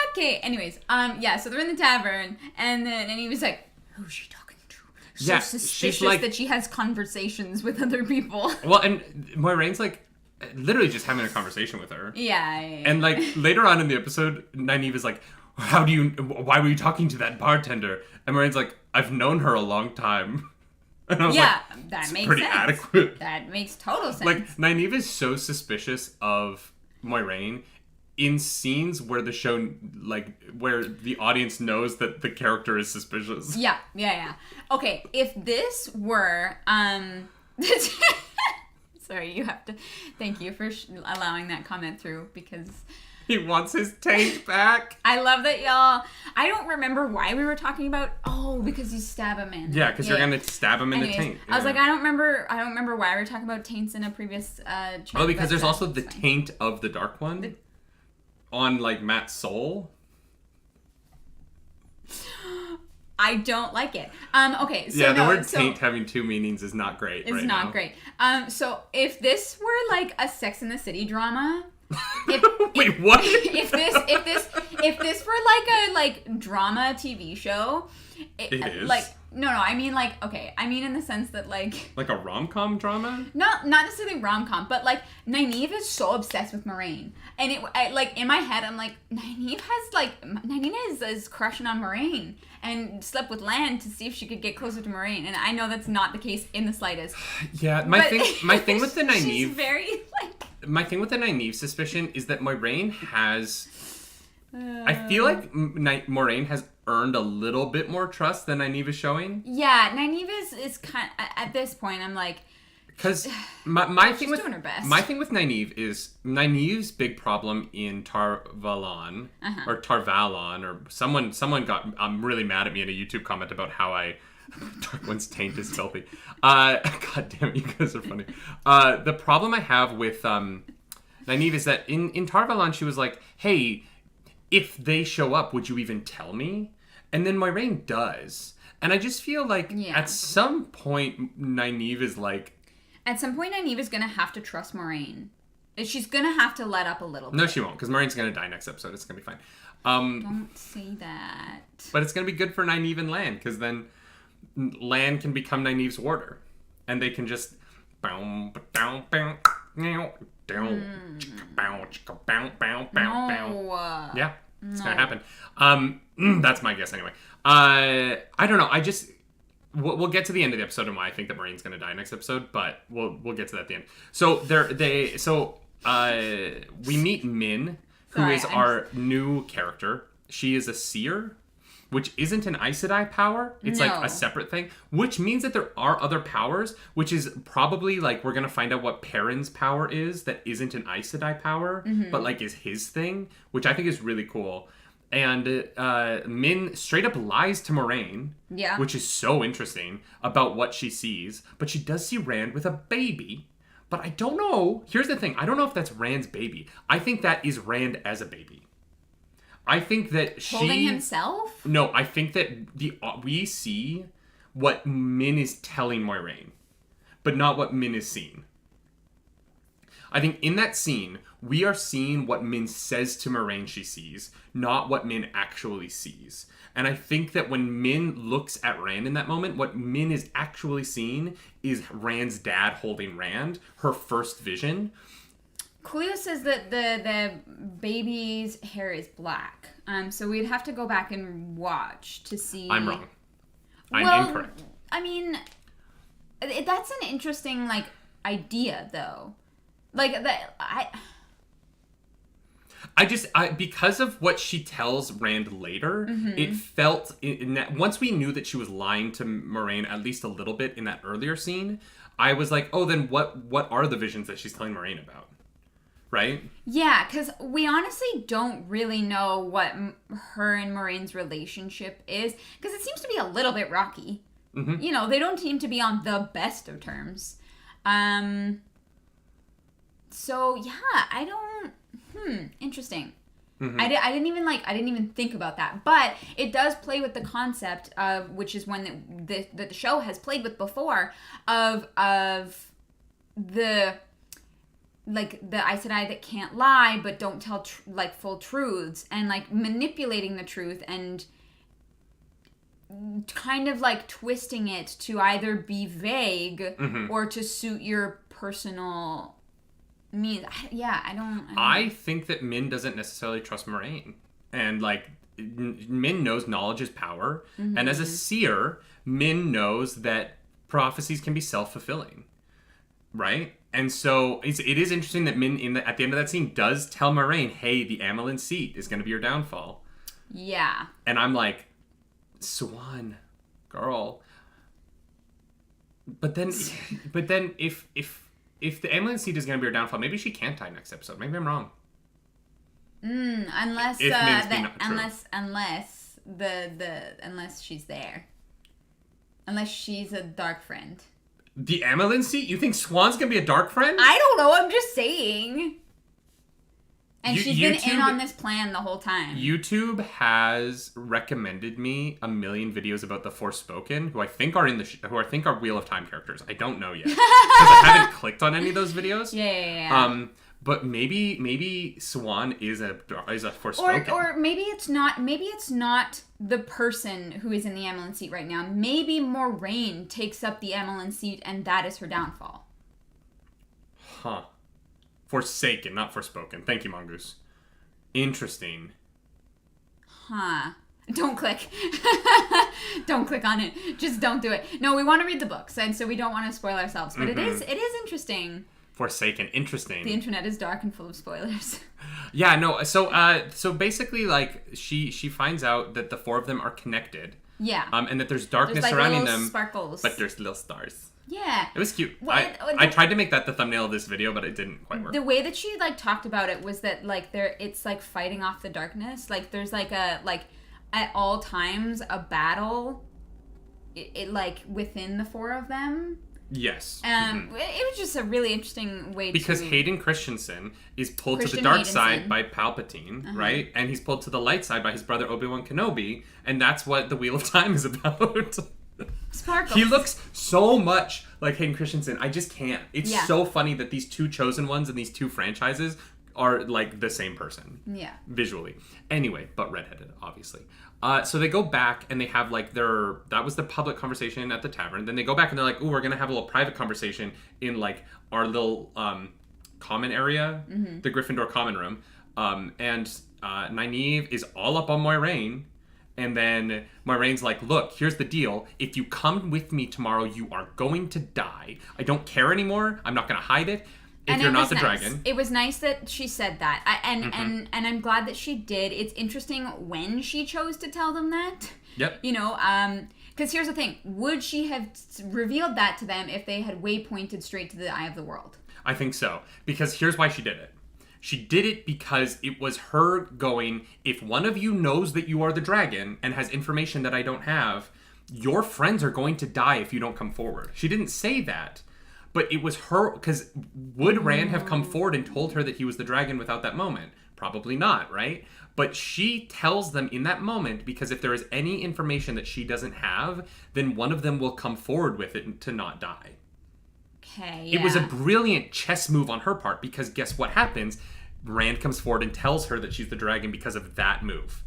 Okay, anyways, yeah, so they're in the tavern, and he was like, who's she talking to? So suspicious like, that she has conversations with other people. Well, and Moiraine's like, literally just having a conversation with her. Yeah. And like, later on in the episode, Nynaeva's like, why were you talking to that bartender? And Moraine's like, I've known her a long time. And I was Yeah, like, that it's makes pretty sense. adequate. That makes total sense. Like, Nynaeve is so suspicious of Moiraine in scenes where the show, like, where the audience knows that the character is suspicious. Yeah. Okay, if this were, sorry, you have to, thank you for allowing that comment through, because He wants his taint back. I love that y'all, I don't remember why we were talking about, because you stab a man. Yeah, because you're gonna stab him in the taint. I was like, I don't remember why we were talking about taints in a previous chat. Oh, because there's also the taint of the Dark One on, like, Matt's soul. I don't like it. Okay, so yeah, the word taint having two meanings is not great. It's not great. So if this were like a Sex and the City drama, Wait, what? If this were like a drama TV show, it is. Like I mean in the sense that like a rom-com drama. Not necessarily rom-com, but like Nynaeve is so obsessed with Moiraine, and like in my head I'm like Nynaeve is crushing on Moiraine and slept with Lan to see if she could get closer to Moiraine, and I know that's not the case in the slightest. Yeah, my thing with the Nynaeve, she's very like. My thing with the Nynaeve suspicion is that Moiraine has. I feel like Moiraine has earned a little bit more trust than Nynaeve is showing. Yeah, Nynaeve is kind of, at this point I'm like. Because my thing with doing her best. My thing with Nynaeve is Nynaeve's big problem in Tarvalon or Tarvalon or someone got really mad at me in a YouTube comment about how Darkwood's taint is filthy. God damn it, you guys are funny. The problem I have with Nynaeve is that in Tarvalon she was like, hey, if they show up, would you even tell me? And then Moiraine does. And I just feel like at some point Nynaeve is like, at some point, Nynaeve is going to have to trust Moiraine. She's going to have to let up a little bit. No, she won't, because Moraine's going to die next episode. It's going to be fine. Don't say that. But it's going to be good for Nynaeve and Lan, because then Lan can become Nynaeve's warder. And they can just... No. Yeah, it's going to happen. That's my guess anyway. I don't know. I just... We'll get to the end of the episode and why I think that Moiraine's going to die next episode, but we'll get to that at the end. So we meet Min, who is our new character. She is a seer, which isn't an Aes Sedai power. It's like a separate thing, which means that there are other powers, which is probably like we're going to find out what Perrin's power is that isn't an Aes Sedai power, but like is his thing, which I think is really cool. And Min straight up lies to Moiraine, which is so interesting, about what she sees. But she does see Rand with a baby. But I don't know. Here's the thing. I don't know if that's Rand's baby. I think that is Rand as a baby. I think that holding himself? No, I think that we see what Min is telling Moiraine, but not what Min is seeing. I think in that scene, we are seeing what Min says to Moiraine she sees, not what Min actually sees. And I think that when Min looks at Rand in that moment, what Min is actually seeing is Rand's dad holding Rand, her first vision. Coolio says that the baby's hair is black. So we'd have to go back and watch to see. I'm wrong. I'm incorrect. I mean, that's an interesting, like, idea, though. Like, because of what she tells Rand later, it felt, once we knew that she was lying to Moiraine at least a little bit in that earlier scene, I was like, oh, then what are the visions that she's telling Moiraine about? Right? Yeah, because we honestly don't really know what her and Moraine's relationship is, because it seems to be a little bit rocky. Mm-hmm. You know, they don't seem to be on the best of terms. So yeah, I don't. Interesting. Mm-hmm. I didn't even think about that, but it does play with the concept of, which is one that the show has played with before, of the Aes Sedai that can't lie but don't tell full truths, and like manipulating the truth and kind of like twisting it to either be vague or to suit your personal. I don't. I think that Min doesn't necessarily trust Moiraine, and like Min knows knowledge is power, and as a seer, Min knows that prophecies can be self-fulfilling, right? And so it is interesting that Min at the end of that scene does tell Moiraine, "Hey, the Amelin seat is going to be your downfall." Yeah. And I'm like, Swan, girl. But then if the Amelin seat is going to be your downfall, maybe she can't die next episode. Maybe I'm wrong. Unless If Min's being true. unless she's there. Unless she's a dark friend. The Amelin seat? You think Swan's going to be a dark friend? I don't know. I'm just saying. And she's been YouTube, in on this plan the whole time. YouTube has recommended me a million videos about the Forspoken, who I think are are Wheel of Time characters. I don't know yet because I haven't clicked on any of those videos. Yeah. But maybe Swan is a Forspoken. Or maybe it's not. Maybe it's not the person who is in the Amelin seat right now. Maybe Moiraine takes up the Amelin seat, and that is her downfall. Huh. Forsaken, not Forspoken. Thank you, Mongoose. Interesting. Huh. Don't click. Don't click on it. Just don't do it. No, we want to read the books, and so we don't want to spoil ourselves. But it is interesting. Forsaken, interesting. The internet is dark and full of spoilers. Yeah, no. So basically, like she finds out that the four of them are connected. Yeah. And that there's darkness like surrounding little them. Sparkles. But there's little stars. Yeah. It was cute. Well, I tried to make that the thumbnail of this video, but it didn't quite work. The way that she like talked about it was that like it's like fighting off the darkness. Like there's like at all times a battle. It like within the four of them. Yes. It was just a really interesting way because Hayden Christensen is pulled to the dark side by Palpatine, right? And he's pulled to the light side by his brother Obi-Wan Kenobi, and that's what the Wheel of Time is about. Sparkles. He looks so much like Hayden Christensen. I just can't. It's so funny that these two chosen ones and these two franchises are like the same person. Yeah. Visually. Anyway, but redheaded, obviously. So they go back and they have like that was the public conversation at the tavern. Then they go back and they're like, "Ooh, we're gonna have a little private conversation in like our little common area, the Gryffindor common room." And Nynaeve is all up on Moiraine. And then Moiraine's like, "Look, here's the deal. If you come with me tomorrow, you are going to die. I don't care anymore. I'm not going to hide it. If you're not the dragon." It was nice that she said that. And I'm glad that she did. It's interesting when she chose to tell them that. Yep. You know, because here's the thing. Would she have revealed that to them if they had waypointed straight to the Eye of the World? I think so. Because here's why she did it. She did it because it was her going, if one of you knows that you are the dragon and has information that I don't have, your friends are going to die if you don't come forward. She didn't say that, but it was her, because would Rand have come forward and told her that he was the dragon without that moment? Probably not, right? But she tells them in that moment because if there is any information that she doesn't have, then one of them will come forward with it to not die. Okay, It was a brilliant chess move on her part because guess what happens? Rand comes forward and tells her that she's the dragon because of that move.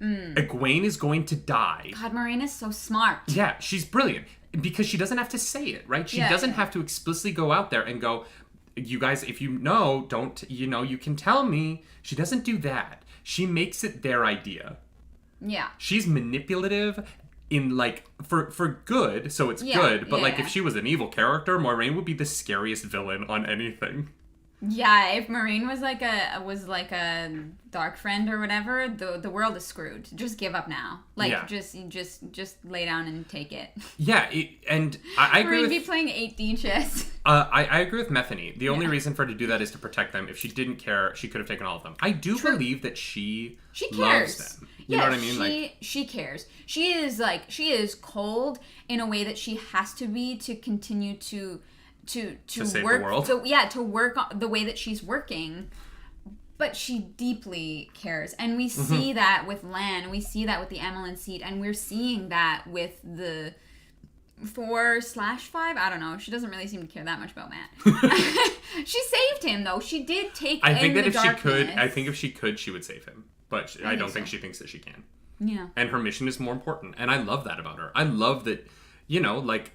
Egwene is going to die. God, Moiraine is so smart. Yeah, she's brilliant because she doesn't have to say it, right? She doesn't have to explicitly go out there and go, "You guys, if you know, you can tell me." She doesn't do that. She makes it their idea. Yeah. She's manipulative in like for good, so it's good. But like if she was an evil character, Moiraine would be the scariest villain on anything. Yeah, if Moiraine was like a dark friend or whatever, the world is screwed. Just give up now. Like just lay down and take it. Yeah, and I agree with... Moiraine be playing 8D chess. I agree with Methany. The only reason for her to do that is to protect them. If she didn't care, she could have taken all of them. I do believe that she cares. loves them. You know what I mean? She cares. She is cold in a way that she has to be to continue to save work the world. To work on the way that she's working, but she deeply cares, and we see that with Lan, we see that with the Amelin seat, and we're seeing that with the 4/5. I don't know. She doesn't really seem to care that much about Matt. She saved him though. She did take. I think that if darkness. she could, she would save him, but I don't think she thinks that she can. Yeah. And her mission is more important, and I love that about her. I love that, like.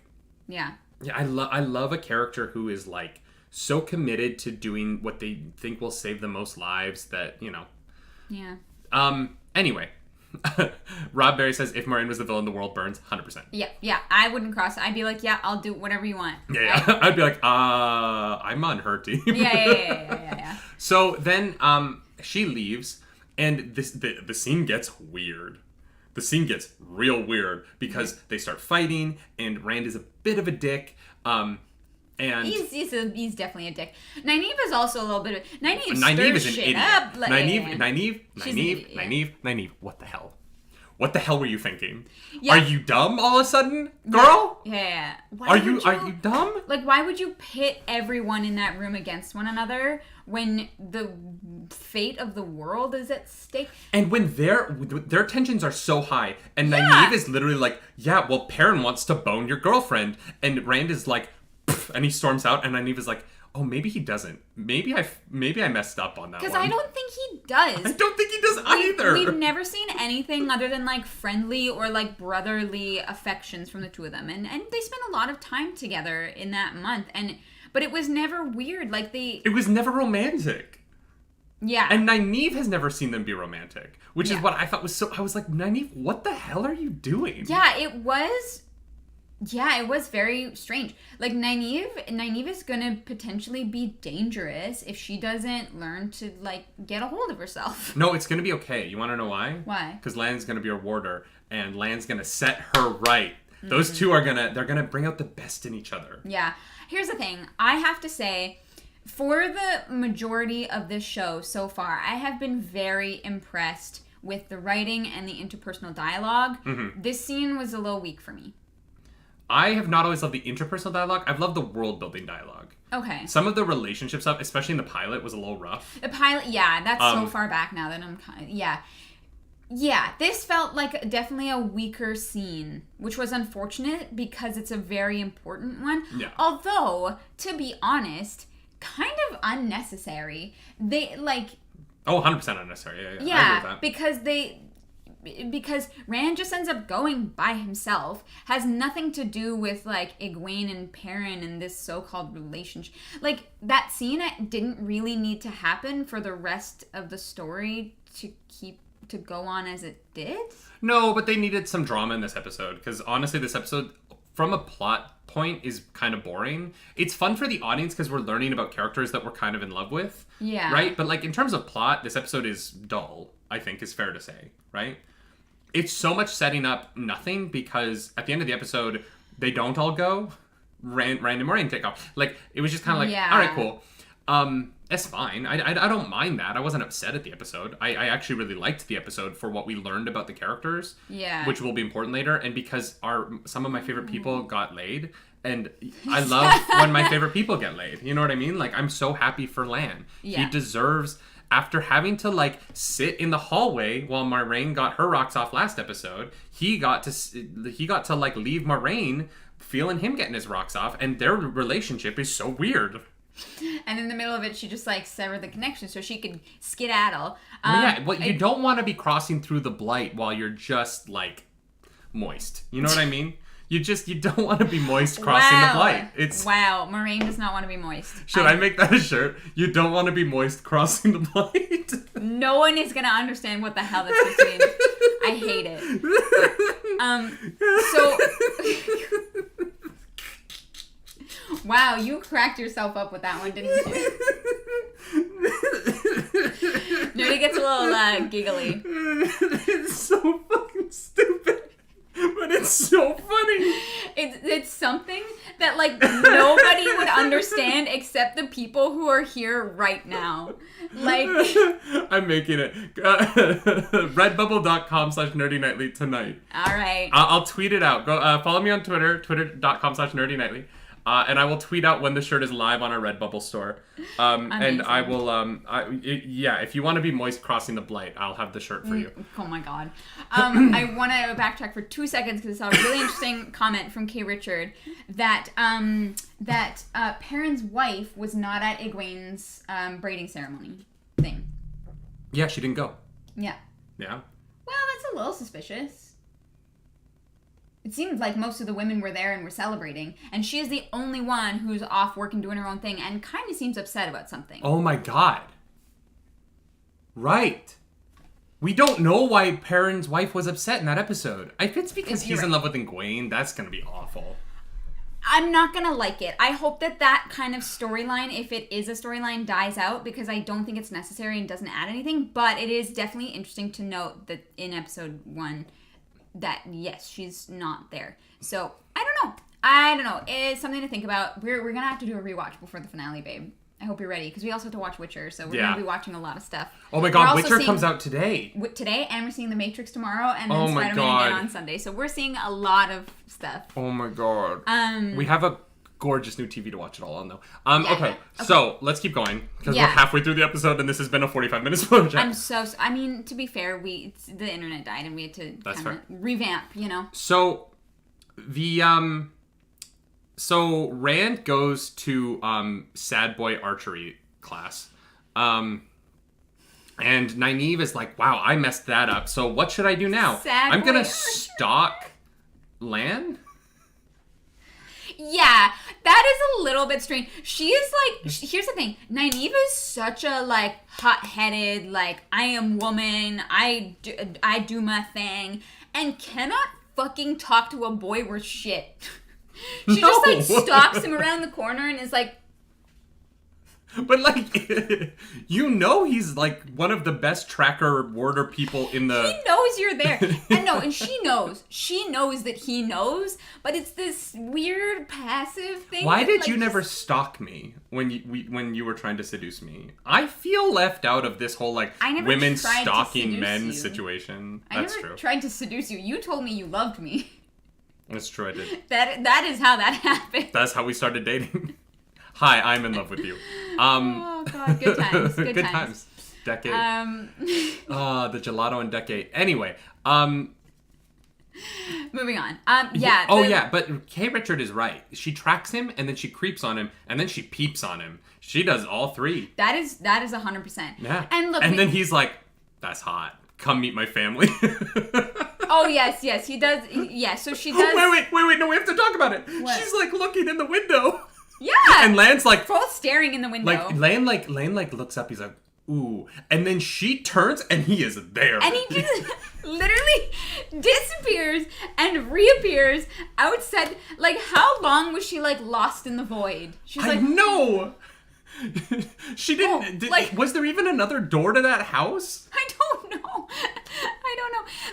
Yeah. Yeah, I love a character who is like so committed to doing what they think will save the most lives that, Yeah. Anyway. Rob Berry says, if Moraine was the villain, the world burns. 100%. Yeah. I wouldn't cross it. I'd be like, yeah, I'll do whatever you want. Yeah. I'd be like, I'm on her team. Yeah. So then she leaves, and the scene gets weird. The scene gets real weird because they start fighting, and Rand is a bit of a dick. And he's definitely a dick. Nynaeve is also a little bit of... Nynaeve is an idiot. Up. Nynaeve. What the hell? What the hell were you thinking? Yeah. Are you dumb all of a sudden, girl? Yeah. Are you dumb? Like, why would you pit everyone in that room against one another when the fate of the world is at stake? And when their tensions are so high, and Nynaeve is literally like, yeah, well, Perrin wants to bone your girlfriend, and Rand is like, and he storms out, and Nynaeve is like, oh, maybe he doesn't. Maybe I messed up on that one. Because I don't think he does. I don't think he does either. We've never seen anything other than, like, friendly or, like, brotherly affections from the two of them. And they spent a lot of time together in that month. But it was never weird. Like, It was never romantic. Yeah. And Nynaeve has never seen them be romantic. Which is what I thought was so... I was like, Nynaeve, what the hell are you doing? Yeah, it was... Yeah, it was very strange. Like, Nynaeve is gonna potentially be dangerous if she doesn't learn to, like, get a hold of herself. No, it's gonna be okay. You wanna know why? Why? Because Lan's gonna be her warder, and Lan's gonna set her right. Those two are they're gonna bring out the best in each other. Yeah. Here's the thing. I have to say, for the majority of this show so far, I have been very impressed with the writing and the interpersonal dialogue. This scene was a little weak for me. I have not always loved the interpersonal dialogue. I've loved the world-building dialogue. Okay. Some of the relationship stuff, especially in the pilot, was a little rough. The pilot, yeah, that's so far back now that I'm kind of, yeah. Yeah, this felt like definitely a weaker scene, which was unfortunate because it's a very important one. Yeah. Although, to be honest, kind of unnecessary. They, like... Oh, 100% unnecessary. Yeah, I agree with that. Because Rand just ends up going by himself, has nothing to do with, like, Egwene and Perrin and this so-called relationship. Like, that scene didn't really need to happen for the rest of the story to go on as it did. No, but they needed some drama in this episode, because honestly, this episode, from a plot point, is kind of boring. It's fun for the audience because we're learning about characters that we're kind of in love with. Yeah. Right? But, like, in terms of plot, this episode is dull, I think is fair to say, right? It's so much setting up nothing because at the end of the episode, they don't all go. Rand and Moraine take off. Like, it was just kind of like, all right, cool. It's fine. I don't mind that. I wasn't upset at the episode. I actually really liked the episode for what we learned about the characters. Yeah. Which will be important later. And because some of my favorite people got laid. And I love when my favorite people get laid. You know what I mean? Like, I'm so happy for Lan. Yeah. He deserves... After having to, like, sit in the hallway while Moraine got her rocks off last episode, he got to like leave Moraine feeling him getting his rocks off, and their relationship is so weird. And in the middle of it, she just, like, severed the connection so she could skedaddle. You don't want to be crossing through the blight while you're just, like, moist. You know what I mean? You don't want to be moist crossing the blight. Wow, Moraine does not want to be moist. Should I make that a shirt? You don't want to be moist crossing the blight. No one is going to understand what the hell this is mean. I hate it. Wow, you cracked yourself up with that one, didn't you? Nerdy gets a little giggly. It's so fucking stupid. But it's so funny. It's something that, like, nobody would understand except the people who are here right now. Like, I'm making it. Redbubble.com/nerdynightly tonight. All right. I'll tweet it out. Go follow me on Twitter, twitter.com/nerdynightly. And I will tweet out when the shirt is live on our Redbubble store. And I will, if you want to be moist crossing the blight, I'll have the shirt for you. Oh my god. I want to backtrack for 2 seconds because I saw a really interesting comment from K. Richard that Perrin's wife was not at Egwene's braiding ceremony thing. Yeah, she didn't go. Yeah. Yeah. Well, that's a little suspicious. It seems like most of the women were there and were celebrating, and she is the only one who's off work and doing her own thing and kind of seems upset about something. Oh my god. Right. We don't know why Perrin's wife was upset in that episode. If it's because he's You're in love with Egwene, that's going to be awful. I'm not gonna like it. I hope that kind of storyline, if it is a storyline, dies out, because I don't think it's necessary and doesn't add anything. But it is definitely interesting to note that in episode 1 that yes, she's not there. So I don't know. It's something to think about. We're gonna have to do a rewatch before the finale, babe. I hope you're ready, because we also have to watch Witcher, so we're gonna be watching a lot of stuff. Oh my god, Witcher comes out today. Today, and we're seeing The Matrix tomorrow, and then Spider-Man again on Sunday. So we're seeing a lot of stuff. Oh my god. We have a gorgeous new TV to watch it all on, though. Okay, so let's keep going, because we're halfway through the episode, and this has been a 45-minute spoiler chat. I mean, to be fair, the internet died, and we had to kind of revamp, you know? So, So Rand goes to Sad Boy archery class. And Nynaeve is like, wow, I messed that up. So what should I do now? I'm going to stalk Lan? Yeah, that is a little bit strange. She is like, here's the thing. Nynaeve is such a like hot-headed, like, I am woman, I do my thing, and cannot fucking talk to a boy worth shit. She just like stalks him around the corner and is like, but like, you know, he's like one of the best tracker warder people in the. He knows you're there, and she knows that he knows, but it's this weird passive thing. Why did you never stalk me when you were trying to seduce me? I feel left out of this whole like women stalking men situation. That's true. I never tried to seduce you. You told me you loved me. That's true, I did. That is how that happened. That's how we started dating. Hi, I'm in love with you. Oh god, good times. Good times. Decade. The gelato and decade. Anyway, moving on. But Kay Richard is right. She tracks him, and then she creeps on him, and then she peeps on him. She does all three. That is 100%. Yeah. And look, then he's like, "That's hot. Come meet my family." Oh, yes, he does. Yeah, so she does. Wait, no, we have to talk about it. What? She's like looking in the window. Yeah. And Lan's like, both staring in the window. Like, Lan looks up, he's like, ooh. And then she turns and he is there. And he just literally disappears and reappears outside. Like, how long was she like lost in the void? She's like, no. She didn't. Was there even another door to that house? I don't know.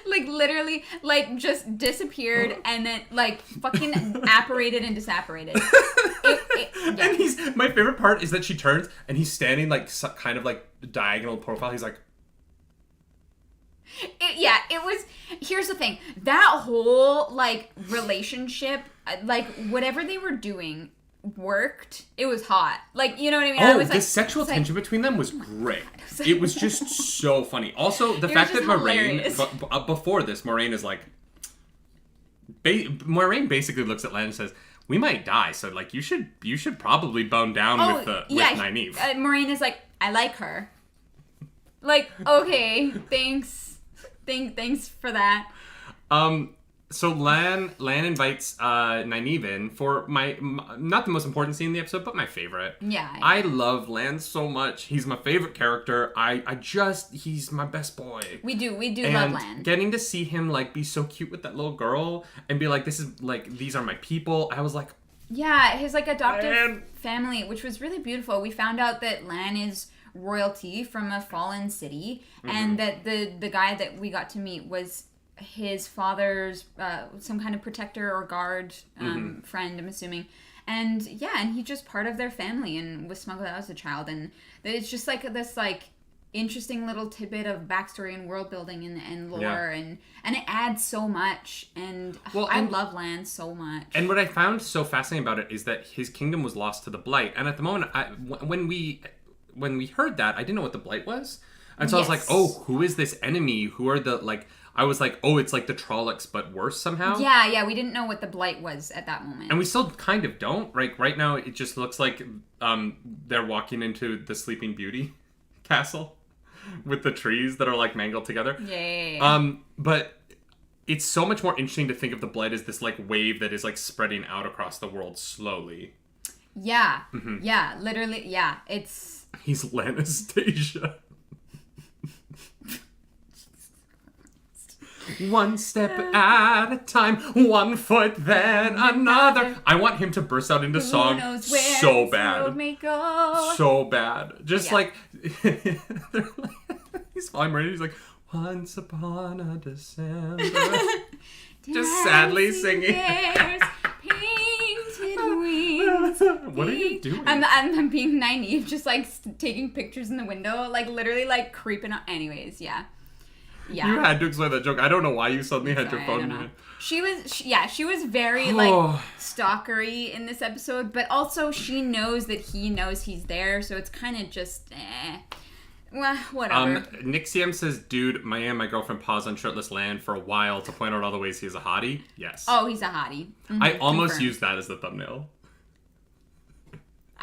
Like, literally, like, just disappeared and then, like, fucking apparated and disapparated. And my favorite part is that she turns and he's standing, like, kind of, like, diagonal profile. He's like... Here's the thing. That whole, like, relationship, like, whatever they were doing worked. It was hot. Like, you know what I mean? The sexual tension between them was great. It was just so funny. Also, the fact that Moraine, before this, Moraine is like... Moraine basically looks at Lan and says, we might die, so, like, you should probably bone down with Nynaeve. Moraine is like, I like her. Like, okay, thanks. Thanks for that. So Lan invites Nynaeve in for not the most important scene in the episode, but my favorite. Yeah. I love Lan so much. He's my favorite character. He's my best boy. We do love Lan. Getting to see him like be so cute with that little girl and be like, this is like, these are my people. I was like, yeah, his like adoptive family, which was really beautiful. We found out that Lan is royalty from a fallen city, and that the guy that we got to meet was his father's some kind of protector or guard friend, I'm assuming, and he's just part of their family and was smuggled out as a child, and it's just like this like interesting little tidbit of backstory and world building and lore, and it adds so much, and I love Lan so much. And what I found so fascinating about it is that his kingdom was lost to the Blight, and at the moment when we heard that, I didn't know what the Blight was, and so I was like, oh, who is this enemy? Who are the like? I was like, oh, it's like the Trollocs, but worse somehow. Yeah, we didn't know what the Blight was at that moment. And we still kind of don't. Right now, it just looks like they're walking into the Sleeping Beauty castle with the trees that are like mangled together. Yeah. But it's so much more interesting to think of the Blight as this like wave that is like spreading out across the world slowly. Yeah. Yeah, literally, yeah. He's Lanastasia. One step at a time, one foot then another. I want him to burst out into song so bad. So bad. Just like, he's fine, right? He's like, once upon a December. Just sadly singing. What are you doing? I'm being naive, just like taking pictures in the window, like literally like creeping up. Anyways, yeah. You had to explain that joke. I don't know why you suddenly had your phone in your hand. She was very like stalkery in this episode, but also she knows that he knows he's there, so it's kind of just well, whatever. Nick CM says, dude, my and my girlfriend paused on shirtless land for a while to point out all the ways he's a hottie. Yes. Oh, he's a hottie. Mm-hmm. I almost used that as the thumbnail.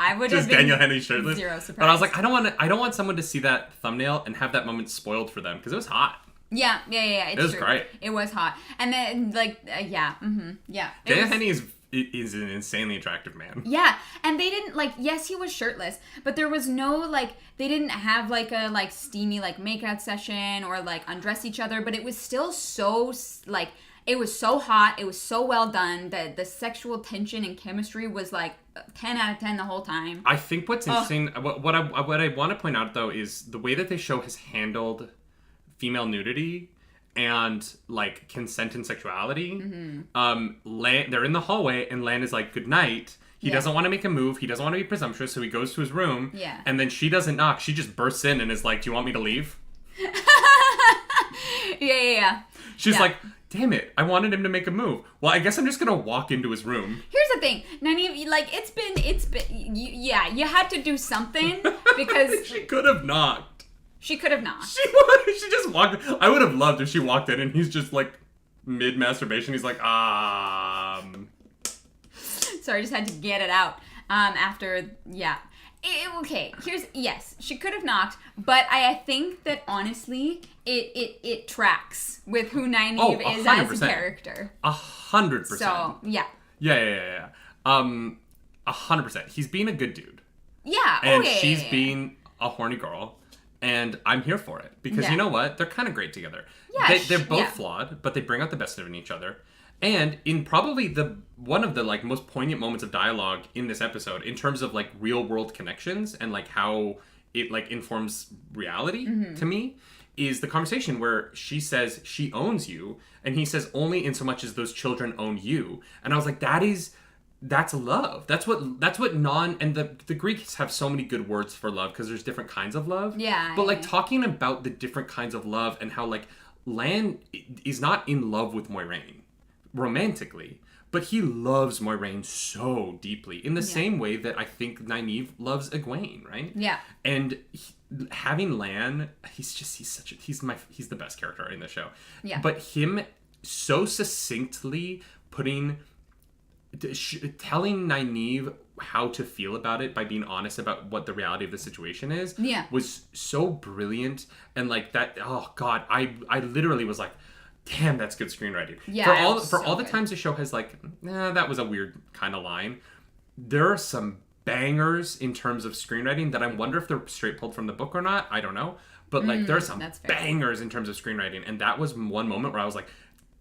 I would just have been Daniel Henney shirtless. Zero surprise. But I was like, I don't want someone to see that thumbnail and have that moment spoiled for them because it was hot. Yeah. It was great. It was hot, and then like yeah. Daniel Henney is an insanely attractive man. Yeah, and they didn't like. Yes, he was shirtless, but there was no like. They didn't have like a like steamy like makeout session or like undress each other, but it was still so like. It was so hot. It was so well done. The sexual tension and chemistry was like 10 out of 10 the whole time. I think what's interesting, what I want to point out though is the way that the show has handled female nudity and like consent and sexuality. Mm-hmm. They're in the hallway and Lan is like, good night. He doesn't want to make a move. He doesn't want to be presumptuous, so he goes to his room. Yeah. And then she doesn't knock. She just bursts in and is like, do you want me to leave? Yeah. She's like, damn it, I wanted him to make a move. Well, I guess I'm just gonna walk into his room. Here's the thing, Nani, like, it's been, you had to do something, because... She could have knocked. She could have knocked. She just walked, I would have loved if she walked in and he's just, like, mid-masturbation, he's like, Sorry, I just had to get it out, after, okay, yes, she could have knocked, but I think that honestly, it tracks with who Nynaeve is as a character. 100%. So, yeah. Yeah. 100%. He's being a good dude. Yeah. And she's being a horny girl. And I'm here for it. Because you know what? They're kind of great together. Yeah. They're both flawed, but they bring out the best in each other. And in probably one of the like most poignant moments of dialogue in this episode, in terms of like real world connections and like how it like informs reality to me, is the conversation where she says she owns you, and he says only in so much as those children own you. And I was like, that's love. That's what and the Greeks have so many good words for love because there's different kinds of love. Yeah. But like talking about the different kinds of love and how like Lan is not in love with Moiraine romantically, but he loves Moiraine so deeply in the same way that I think Nynaeve loves Egwene, right? Yeah. And having Lan, he's the best character in the show. Yeah. But him so succinctly telling Nynaeve how to feel about it by being honest about what the reality of the situation is was so brilliant. And like that, oh God, I literally was like, damn, that's good screenwriting. Yeah, for all the times the show has like, that was a weird kind of line. There are some bangers in terms of screenwriting that I wonder if they're straight pulled from the book or not. I don't know. But like there are some bangers in terms of screenwriting. And that was one moment where I was like,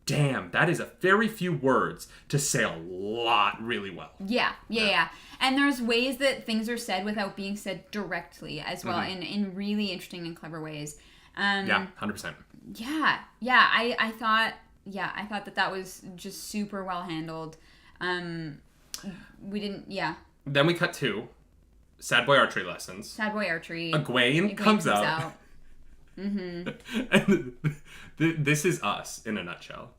damn, that is a very few words to say a lot really well. Yeah. And there's ways that things are said without being said directly as well, in really interesting and clever ways. 100%. Yeah. I thought that was just super well handled. Then we cut to Sad Boy Archery lessons. Egwene comes out. And this is us in a nutshell.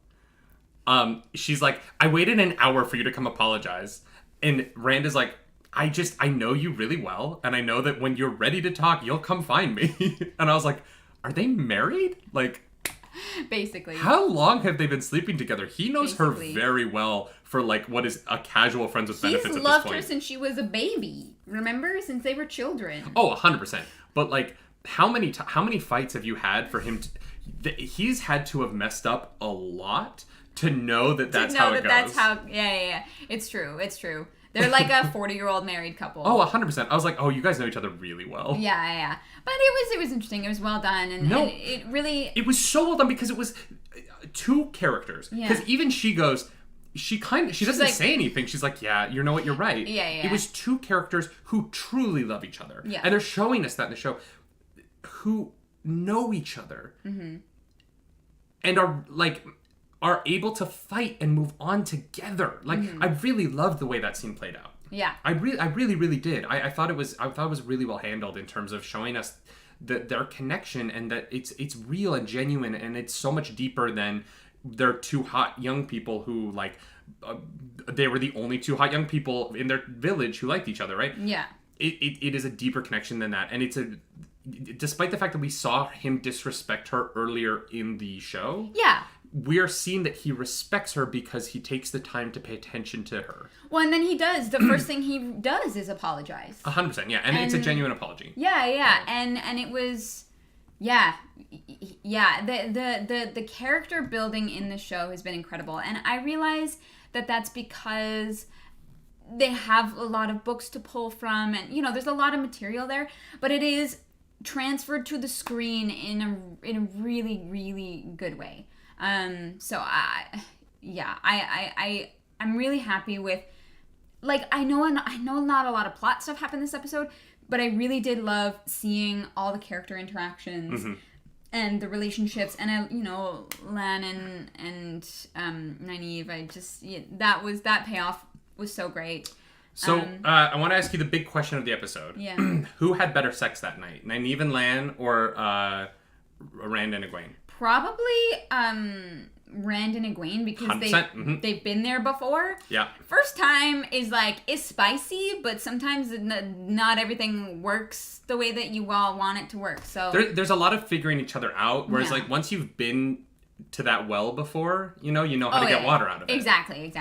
She's like, I waited an hour for you to come apologize. And Rand is like, I know you really well. And I know that when you're ready to talk, you'll come find me. And I was like, are they married? Like, basically. How long have they been sleeping together? He knows her very well for like what is a casual friends with benefits at this point. He's loved her since she was a baby. Remember? Since they were children. Oh, 100%. But like, how many fights have you had for him he's had to have messed up a lot to know that that's how it goes. That's how, yeah. It's true. They're like a 40-year-old married couple. Oh, 100%. I was like, oh, you guys know each other really well. Yeah. But it was interesting. It was well done. And it really... It was so well done because it was... two characters. Because even she goes, she doesn't like, say anything. She's like, yeah, you know what, you're right. Yeah. It was two characters who truly love each other. Yeah. And they're showing us that in the show. Who know each other. Mm-hmm. And are able to fight and move on together. Like, I really loved the way that scene played out. Yeah. I really did. I thought it was really well handled in terms of showing us their connection, and that it's real and genuine, and it's so much deeper than they're two hot young people who they were the only two hot young people in their village who liked each other, right? Yeah. It is a deeper connection than that, and despite the fact that we saw him disrespect her earlier in the show. Yeah. We are seeing that he respects her because he takes the time to pay attention to her. Well, and then he does. The first thing he does is apologize. 100%, yeah. And it's a genuine apology. Yeah. And it was... Yeah. The character building in the show has been incredible. And I realize that that's because they have a lot of books to pull from. And, there's a lot of material there. But it is transferred to the screen in a really, really good way. So I'm really happy with, I know not a lot of plot stuff happened this episode, but I really did love seeing all the character interactions and the relationships, and Lan and Nynaeve. That payoff was so great. So I want to ask you the big question of the episode. Yeah. Who had better sex that night, Nynaeve and Lan, or Rand and Egwene? Probably Rand and Egwene, because they've been there before. Yeah. First time is spicy, but sometimes not everything works the way that you all want it to work. So there's a lot of figuring each other out. Whereas once you've been to that well before, you know how to get water out of it. Exactly.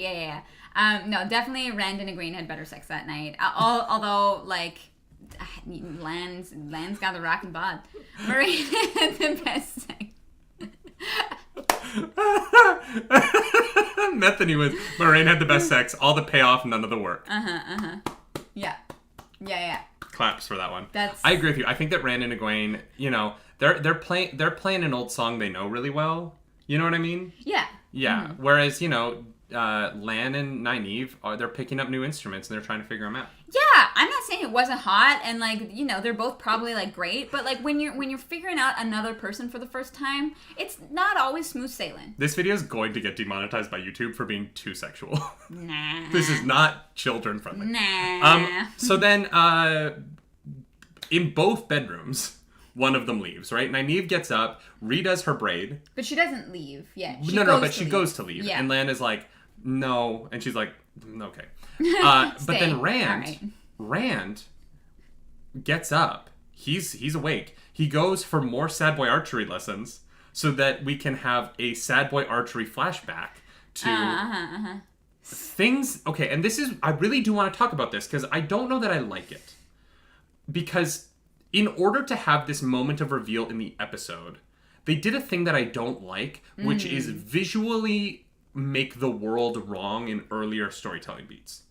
Yeah. No, definitely Rand and Egwene had better sex that night. Although Lan's got the rockin' bod. Marie had the best sex. Methany was Moraine had the best sex. All the payoff, none of the work. Yeah. Claps for that one. I agree with you. I think that Rand and Egwene, they're playing an old song they know really well. You know what I mean? Yeah. Yeah. Mm-hmm. Whereas Lan and Nynaeve they're picking up new instruments and they're trying to figure them out. Yeah, I'm not saying it wasn't hot, and they're both probably great, but when you're figuring out another person for the first time, it's not always smooth sailing. This video is going to get demonetized by YouTube for being too sexual. Nah. This is not children friendly. Nah. So then in both bedrooms, one of them leaves, right? Nynaeve gets up, redoes her braid. But she doesn't leave yet. She goes to leave. Yeah. And Lan is like, no. And she's like, okay. But then Rand gets up. He's awake. He goes for more sad boy archery lessons so that we can have a sad boy archery flashback to things. Okay, and I really do want to talk about this because I don't know that I like it. Because in order to have this moment of reveal in the episode, they did a thing that I don't like, which is visually make the world wrong in earlier storytelling beats.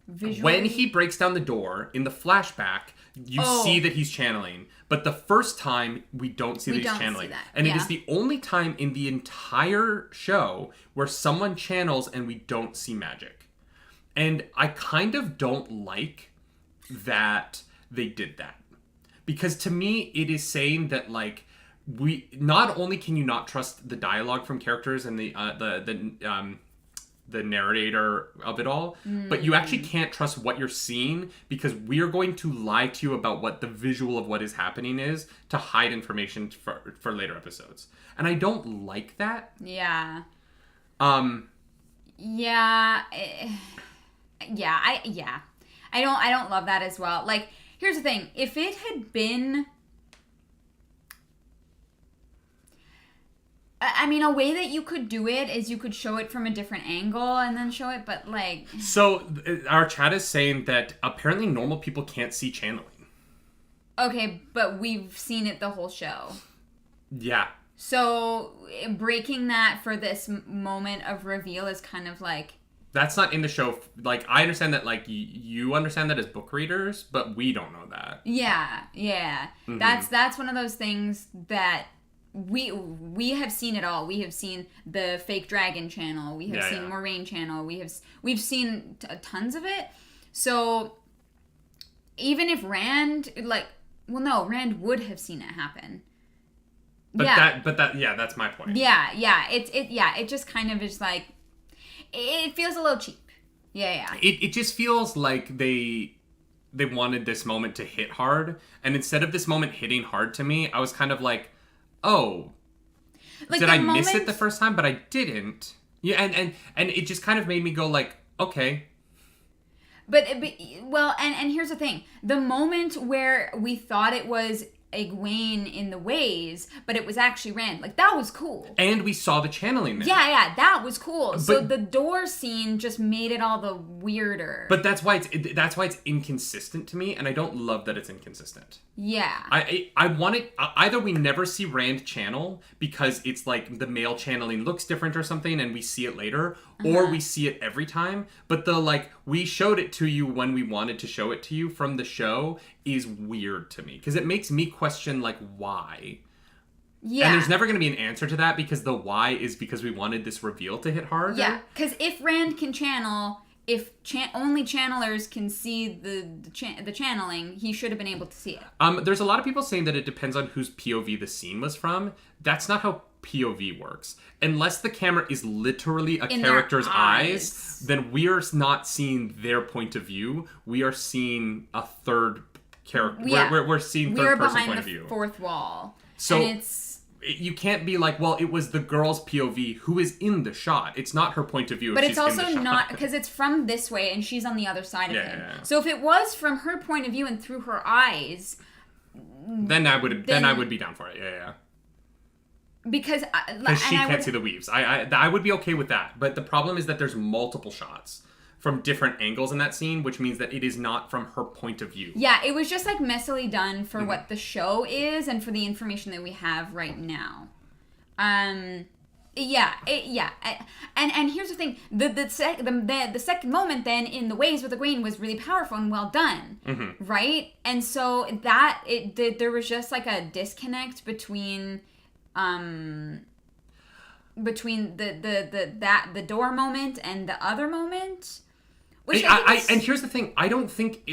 Visually? When he breaks down the door in the flashback, you see that he's channeling, but the first time we don't see that he's channeling. And it is the only time in the entire show where someone channels and we don't see magic. And I kind of don't like that they did that. Because to me, it is saying that we not only can you not trust the dialogue from characters and the narrator of it all, but you actually can't trust what you're seeing because we are going to lie to you about what the visual of what is happening is to hide information for later episodes. And I don't like that. Yeah. I don't love that as well. Here's the thing. If it had been... a way that you could do it is you could show it from a different angle and then show it, but So, our chat is saying that apparently normal people can't see channeling. Okay, but we've seen it the whole show. Yeah. So, breaking that for this moment of reveal is kind of That's not in the show. I understand that, you understand that as book readers, but we don't know that. Yeah. Mm-hmm. That's one of those things that we have seen it all. We have seen the fake dragon channel. We have seen Moraine channel. We've seen tons of it. So even if Rand Rand would have seen it happen. That's my point. It just kind of is like, it feels a little cheap. Yeah. It just feels like they wanted this moment to hit hard, and instead of this moment hitting hard to me, I was kind of like, oh, like, did I miss it the first time? But I didn't. Yeah, and it just kind of made me go like, okay. But here's the thing: the moment where we thought it was Egwene in the ways, but it was actually Rand. Like, that was cool. And we saw the channeling there. Yeah, that was cool. So the door scene just made it all the weirder. But that's why it's inconsistent to me, and I don't love that it's inconsistent. Yeah. I want it, either we never see Rand channel because it's like the male channeling looks different or something and we see it later, or we see it every time. But the like, we showed it to you when we wanted to show it to you from the show is weird to me because it makes me question like why. Yeah. And there's never going to be an answer to that because the why is because we wanted this reveal to hit hard. Yeah, because if Rand can channel, if only channelers can see the channeling, he should have been able to see it. There's a lot of people saying that it depends on whose POV the scene was from. That's not how POV works. Unless the camera is literally a character's eyes, then we are not seeing their point of view. We are seeing a third character. Yeah. We're seeing third person point of view. We're behind the fourth wall. So and you can't be like, well, it was the girl's POV who is in the shot. It's not her point of view. But it's also not, because it's from this way and she's on the other side of him. Yeah. So if it was from her point of view and through her eyes, then I would be down for it. Yeah. Because she can't see the weaves. I would be okay with that. But the problem is that there's multiple shots from different angles in that scene, which means that it is not from her point of view. Yeah, it was just like messily done for what the show is and for the information that we have right now. And here's the thing: the second moment then in the waves with Egwene was really powerful and well done, right? And so there was just like a disconnect between the door moment and the other moment. And here's the thing, I don't think,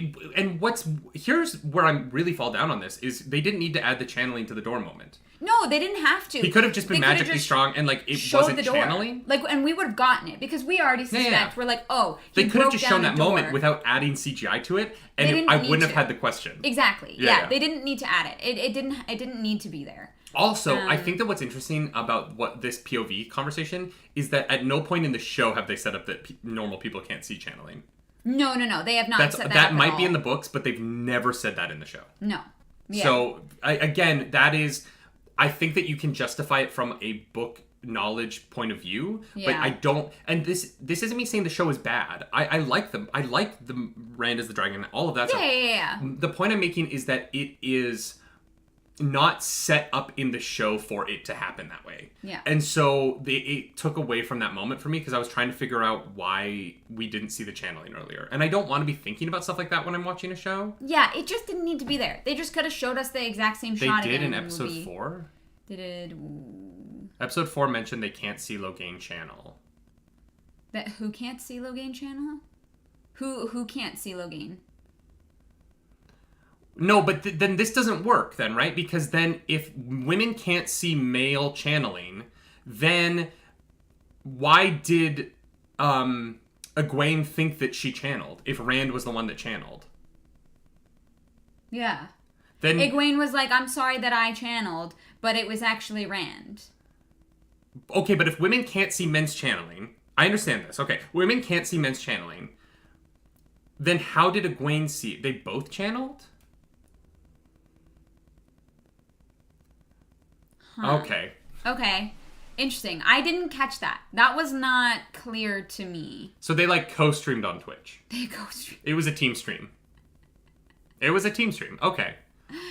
here's where I really fall down on this, is they didn't need to add the channeling to the door moment. No, they didn't have to. He could have just been magically strong and like it wasn't channeling. Like, and we would have gotten it because we already suspect. We're like, oh, they could have just shown that moment without adding CGI to it, and I wouldn't have had the question. Exactly. Yeah, they didn't need to add it. It didn't need to be there. Also, I think that what's interesting about what this POV conversation is that at no point in the show have they set up that normal people can't see channeling. No, they have not said that. That might be in the books, but they've never said that in the show. No. Yeah. So, again, that is, I think that you can justify it from a book knowledge point of view, but I don't, and this isn't me saying the show is bad. I like them. I like the Rand as the dragon, all of that stuff. Yeah. The point I'm making is that it is not set up in the show for it to happen that way. Yeah. And so it took away from that moment for me because I was trying to figure out why we didn't see the channeling earlier. And I don't want to be thinking about stuff like that when I'm watching a show. Yeah, it just didn't need to be there. They just could have showed us the exact same shot again. They did in the episode movie. 4? They did. Episode 4 mentioned they can't see Logain channel. That who can't see Logain channel? Who can't see Logain? No, but then this doesn't work then, right? Because then if women can't see male channeling, then why did Egwene think that she channeled if Rand was the one that channeled? Yeah. Then Egwene was like, I'm sorry that I channeled, but it was actually Rand. Okay, but if women can't see men's channeling, I understand this. Okay, women can't see men's channeling, then how did Egwene see it? They both channeled? Huh. Okay. Interesting. I didn't catch that. That was not clear to me. So they like co-streamed on Twitch. They co-streamed. It was a team stream. Okay.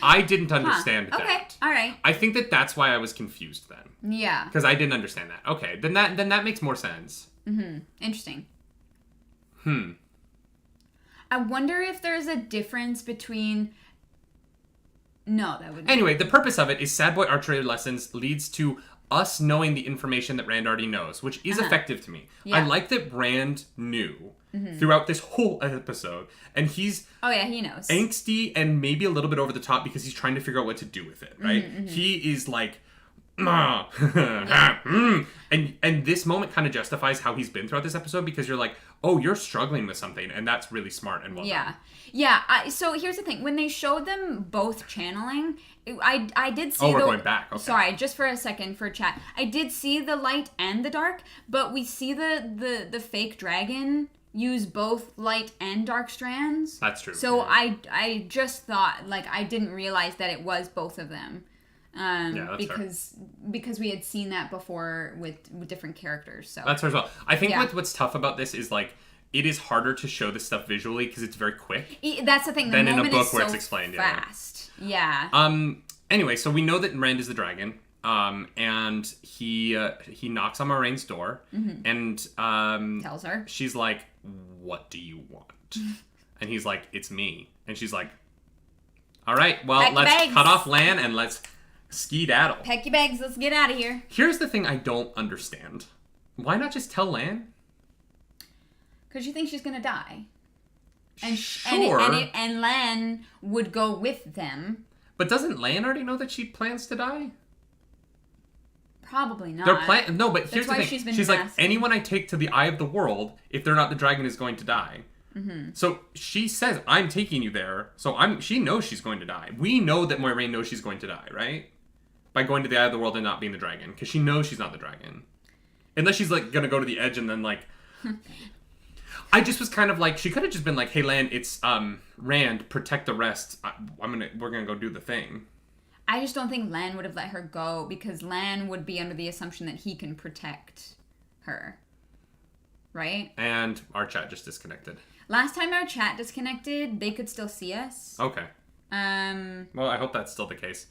I didn't understand that. Okay. All right. I think that's why I was confused then. Yeah. Because I didn't understand that. Okay. Then that makes more sense. Interesting. I wonder if there's a difference between No, that would. Anyway, the purpose of it is Sad Boy Archery Lessons leads to us knowing the information that Rand already knows, which is effective to me. Yeah. I like that Rand knew throughout this whole episode, and he's he knows. angsty and maybe a little bit over the top because he's trying to figure out what to do with it, right? He is like, and this moment kind of justifies how he's been throughout this episode, because you're like, oh, you're struggling with something, and that's really smart and well done. So here's the thing: when they showed them both channeling, I did see. Oh, we're going back. Okay. Sorry, just for a second for chat. I did see the light and the dark, but we see the fake dragon use both light and dark strands. That's true. So I just thought, like, I didn't realize that it was both of them. That's because we had seen that before with different characters. So that's fair as well. I think what's tough about this is, like, it is harder to show this stuff visually because it's very quick. That's the thing. Than in a book where it's explained. Fast. Yeah. Anyway, so we know that Rand is the dragon. And he knocks on Moraine's door and tells her. She's like, "What do you want?" And he's like, "It's me." And she's like, "All right, well, Pack let's bags. cut off Lan and let's skedaddle. Pack your bags. Let's get out of here." Here's the thing I don't understand. Why not just tell Lan? Because you think she's gonna die. And sure. And Lan would go with them. But doesn't Lan already know that she plans to die? Probably not. No, but here's the thing. She's like, anyone I take to the eye of the world, if they're not the dragon, is going to die. So she says, I'm taking you there. So she knows she's going to die. We know that Moiraine knows she's going to die, right? By going to the eye of the world and not being the dragon. Because she knows she's not the dragon. Unless she's like going to go to the edge and then like... I just was kind of like, she could have just been like, hey Lan, it's Rand, protect the rest. We're gonna go do the thing. I just don't think Lan would have let her go, because Lan would be under the assumption that he can protect her. Right? And our chat just disconnected. Last time our chat disconnected, they could still see us. Okay. Well, I hope that's still the case.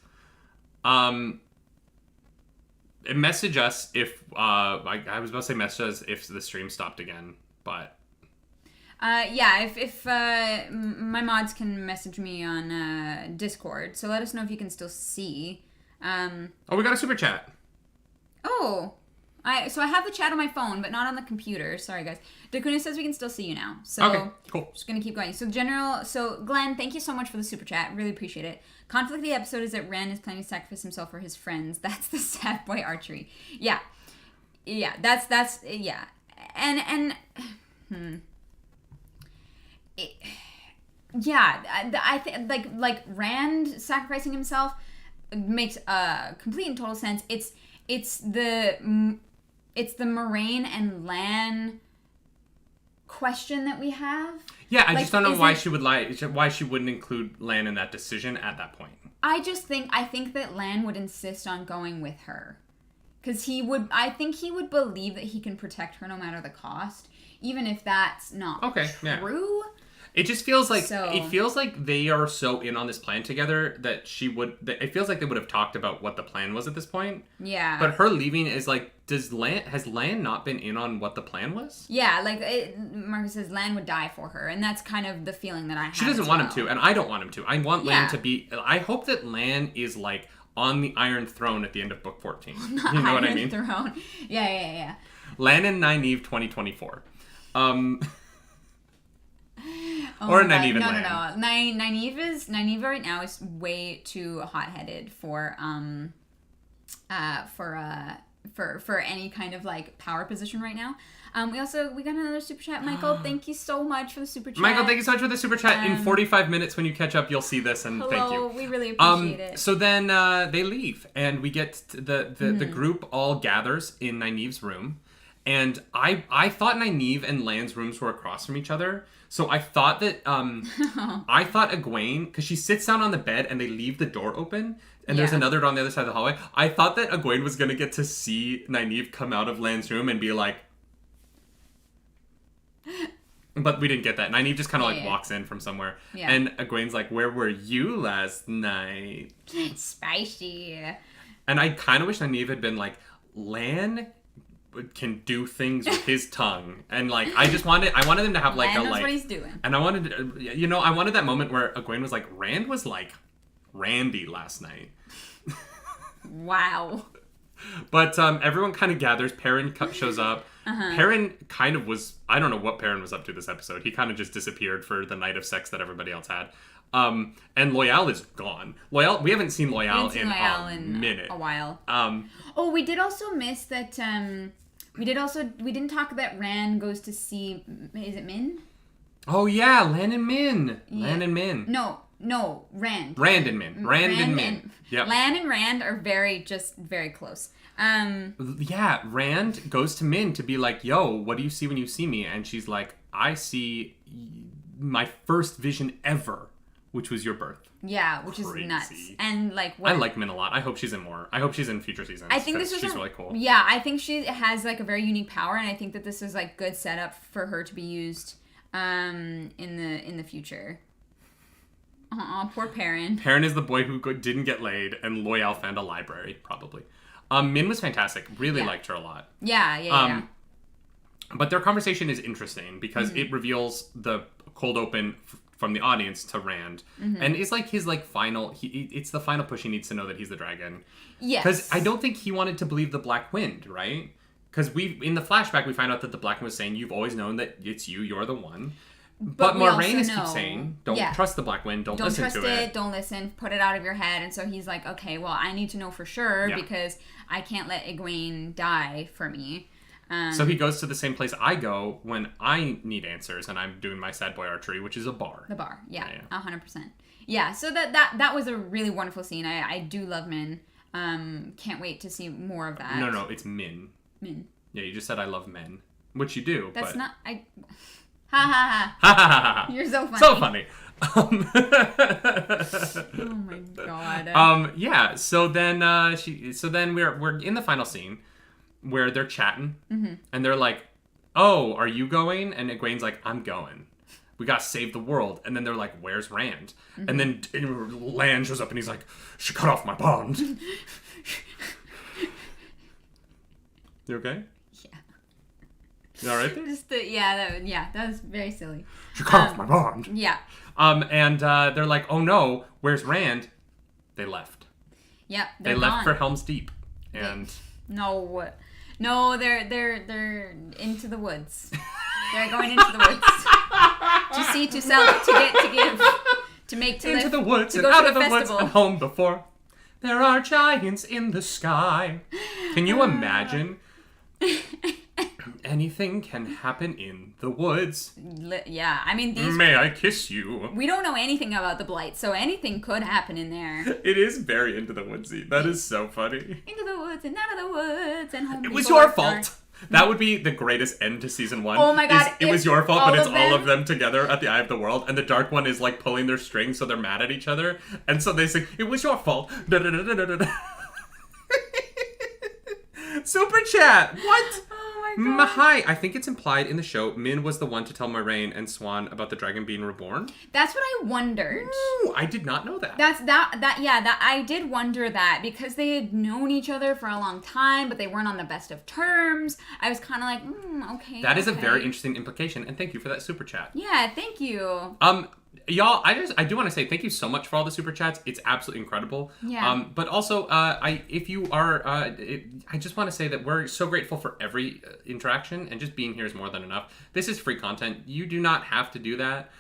Message us if I was about to say message us if the stream stopped again, but if my mods can message me on Discord, so let us know if you can still see. We got a super chat. Oh, I have the chat on my phone, but not on the computer. Sorry, guys. Dakuna says we can still see you now. So okay, cool. Just gonna keep going. So Glenn, thank you so much for the super chat. Really appreciate it. Conflict of the episode is that Rand is planning to sacrifice himself for his friends. That's the sad boy archery. Yeah. That's yeah. And I think like Rand sacrificing himself makes complete and total sense. It's the Moraine and Lan question that we have. Yeah, I just don't know why she wouldn't include Lan in that decision at that point. I think that Lan would insist on going with her. Because I think he would believe that he can protect her no matter the cost, even if that's not true. Yeah. It just feels like they are so in on this plan together that it feels like they would have talked about what the plan was at this point. Yeah. But her leaving is like, has Lan not been in on what the plan was? Yeah, Marcus says Lan would die for her, and that's kind of the feeling that I have. She doesn't want him to, and I don't want him to. I want Lan to be. I hope that Lan is like on the Iron Throne at the end of book 14. You know what I mean? Throne. Yeah. Lan and Nynaeve 2024. Or Nynaeve and Lan. No. Nynaeve right now is way too hot-headed for any kind of like power position right now. We got another super chat. Michael, thank you so much for the super chat. Michael, thank you so much for the super chat. In 45 minutes when you catch up, you'll see this, and thank you. We really appreciate it. So then they leave, and we get the group all gathers in Nynaeve's room. And I thought Nynaeve and Lan's rooms were across from each other. So I thought that, I thought Egwene, because she sits down on the bed and they leave the door open, and there's another door on the other side of the hallway. I thought that Egwene was going to get to see Nynaeve come out of Lan's room and be like... But we didn't get that. Nynaeve just kind of walks in from somewhere. Yeah. And Egwene's like, where were you last night? Spicy. And I kind of wish Nynaeve had been like, Lan can do things with his tongue, and like I wanted them to have like Lan knows what he's doing. And I wanted that moment where Egwene was like, Rand was like Randy last night. Wow. But everyone kind of gathers. Perrin shows up. Perrin kind of was... I don't know what Perrin was up to this episode. He kind of just disappeared for the night of sex that everybody else had. And Loyal is gone. We haven't seen Loyal in a minute. A while. We did also miss that... we didn't talk that Rand goes to see... Is it Min? Oh, yeah. Lan and Min. Yeah. Lan and Min. No, Rand. Rand and Min. Rand and Min. Yep. Lan and Rand are very close. Yeah, Rand goes to Min to be like, yo, what do you see when you see me? And she's like, I see my first vision ever, which was your birth. Yeah, which Crazy. is nuts. And like, what... I like Min a lot. I hope she's in more. I hope she's in future seasons. I think this is she's really cool. Yeah, I think she has like a very unique power, and I think that this is like good setup for her to be used in the future. Poor Perrin. Perrin is the boy who didn't get laid, and Loyal found a library, probably. Min was fantastic. Really liked her a lot. Yeah. But their conversation is interesting because it reveals the cold open from the audience to Rand, and it's like his like final. It's the final push he needs to know that he's the dragon. Yes. Because I don't think he wanted to believe the Black Wind, right? Because in the flashback we find out that the Black Wind was saying, "You've always known that it's you. You're the one." But Moiraine keeps saying, don't trust the Black Wind, don't listen to it. Don't trust it, don't listen, put it out of your head. And so he's like, okay, well, I need to know for sure because I can't let Egwene die for me. So he goes to the same place I go when I need answers, and I'm doing my sad boy archery, which is a bar. The bar, 100%. Yeah, so that was a really wonderful scene. I do love Min. Can't wait to see more of that. No, it's Min. Min. Yeah, you just said I love men, which you do. That's but... not... Ha ha ha ha ha. You're so funny. So funny. Oh my god. Yeah. So then we're in the final scene where they're chatting and they're like, "Oh, are you going?" And Egwene's like, "I'm going. We gotta save the world." And then they're like, "Where's Rand?" And then Lan shows up and he's like, "She cut off my bond." You okay? You all right there? That was very silly. She cut off my bond. Yeah. And they're like, "Oh no, where's Rand?" They left. Yep. They left for Helm's Deep, and no, they're into the woods. They're going into the woods to see, to sell, to get, to give, to make, to into live, the woods to and go out to of the festival. woods and home before. There are giants in the sky. Can you imagine? Anything can happen in the woods. Yeah, I mean these. May I kiss you? We don't know anything about the Blight, so anything could happen in there. It is very into the woodsy. That is so funny. Into the woods and out of the woods and home. It was your fault. That would be the greatest end to season 1. Oh my god! It was your fault, but it's all of them together at the Eye of the World, and the Dark One is like pulling their strings, so they're mad at each other, and so they sing, "It was your fault." Super chat. What? Oh my god. Hi. I think it's implied in the show Min was the one to tell Moiraine and Swan about the dragon being reborn. That's what I wondered. Ooh, I did not know that. I did wonder that because they had known each other for a long time, but they weren't on the best of terms. I was kind of like, okay. That is a very interesting implication, and thank you for that super chat. Yeah, thank you. Y'all, I do want to say thank you so much for all the super chats. It's absolutely incredible. Yeah. But also, I just want to say that we're so grateful for every interaction, and just being here is more than enough. This is free content. You do not have to do that.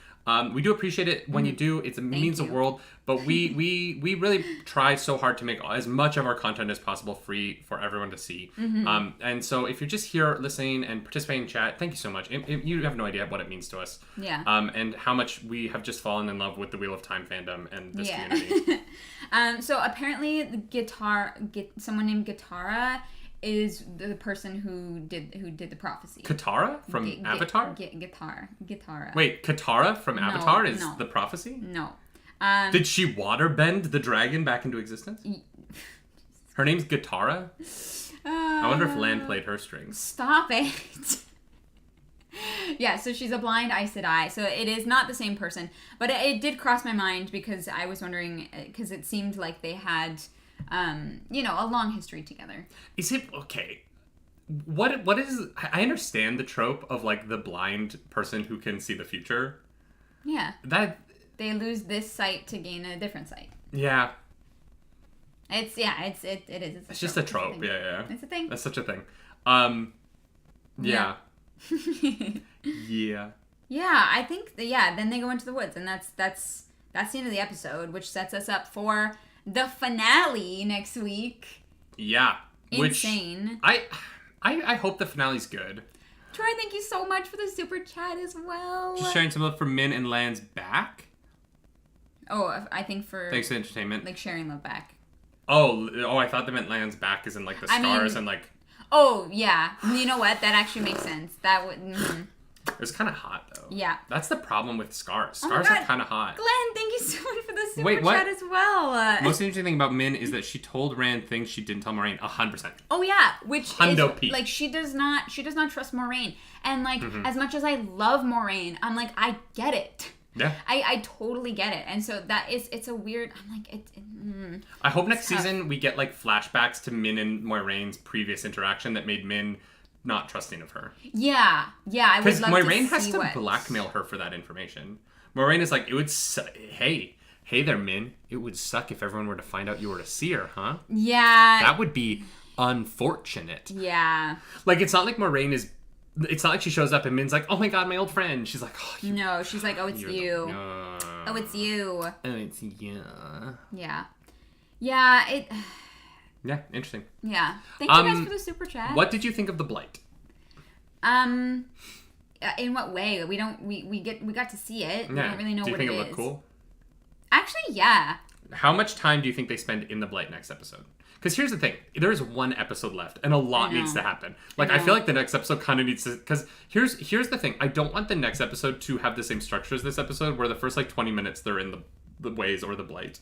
We do appreciate it when you do. It means the world. But we really try so hard to make as much of our content as possible free for everyone to see. And so if you're just here listening and participating in chat, thank you so much. You have no idea what it means to us. Yeah. And how much we have just fallen in love with the Wheel of Time fandom and this community. So apparently someone named Guitara is the person who did the prophecy. Katara from Avatar? Guitara. Wait, Katara from Avatar is the prophecy? No. Did she waterbend the dragon back into existence? Her name's Guitara? I wonder if Lan played her strings. Stop it. Yeah, so she's a blind Aes Sedai, so it is not the same person. But it did cross my mind because I was wondering, because it seemed like they had... a long history together. Is it okay? What is? I understand the trope of like the blind person who can see the future. Yeah. That they lose this sight to gain a different sight. Yeah. It is. It's just a trope. Yeah. It's a thing. That's such a thing. Yeah. Yeah. Yeah, I think then they go into the woods, and that's the end of the episode, which sets us up for the finale next week. Yeah. Insane. I hope the finale's good. Troy, thank you so much for the super chat as well. Just sharing some love for Min and Lan's back. Oh, I think for... Thanks for the entertainment. Like, sharing love back. Oh, I thought they meant Lan's back as in, like, the stars and, like... Oh, yeah. You know what? That actually makes sense. That would... Mm-hmm. It was kind of hot, though. Yeah. That's the problem with scars. Scars are kind of hot. Glenn, thank you so much for the super chat as well. Most interesting thing about Min is that she told Rand things she didn't tell Moraine 100%. Oh, yeah. Which Hundo is... P. Like, she does not trust Moraine. And, like, as much as I love Moraine, I'm like, I get it. Yeah. I totally get it. And so it's a weird... I'm like... I hope next season we get, like, flashbacks to Min and Moraine's previous interaction that made Min not trusting of her. Yeah, I would love Moiraine to see has to blackmail her for that information. Moraine is like, it would hey there, Min. It would suck if everyone were to find out you were to see her, huh? Yeah. That would be unfortunate. Yeah. Like, it's not like Moraine is... It's not like she shows up and Min's like, oh my god, my old friend. She's like, oh, no, she's like, oh, it's you. Oh, it's you. Oh, it's you. Yeah. Yeah, Yeah, interesting. Yeah. Thank you guys for the super chat. What did you think of the Blight? In what way? We got to see it. Yeah. We don't really know what it is. Do you think it looked cool? Actually, yeah. How much time do you think they spend in the Blight next episode? Because here's the thing. There's one episode left, and a lot needs to happen. Like, I feel like the next episode kind of needs to... Because here's the thing. I don't want the next episode to have the same structure as this episode, where the first, 20 minutes they're in the Ways or the Blight.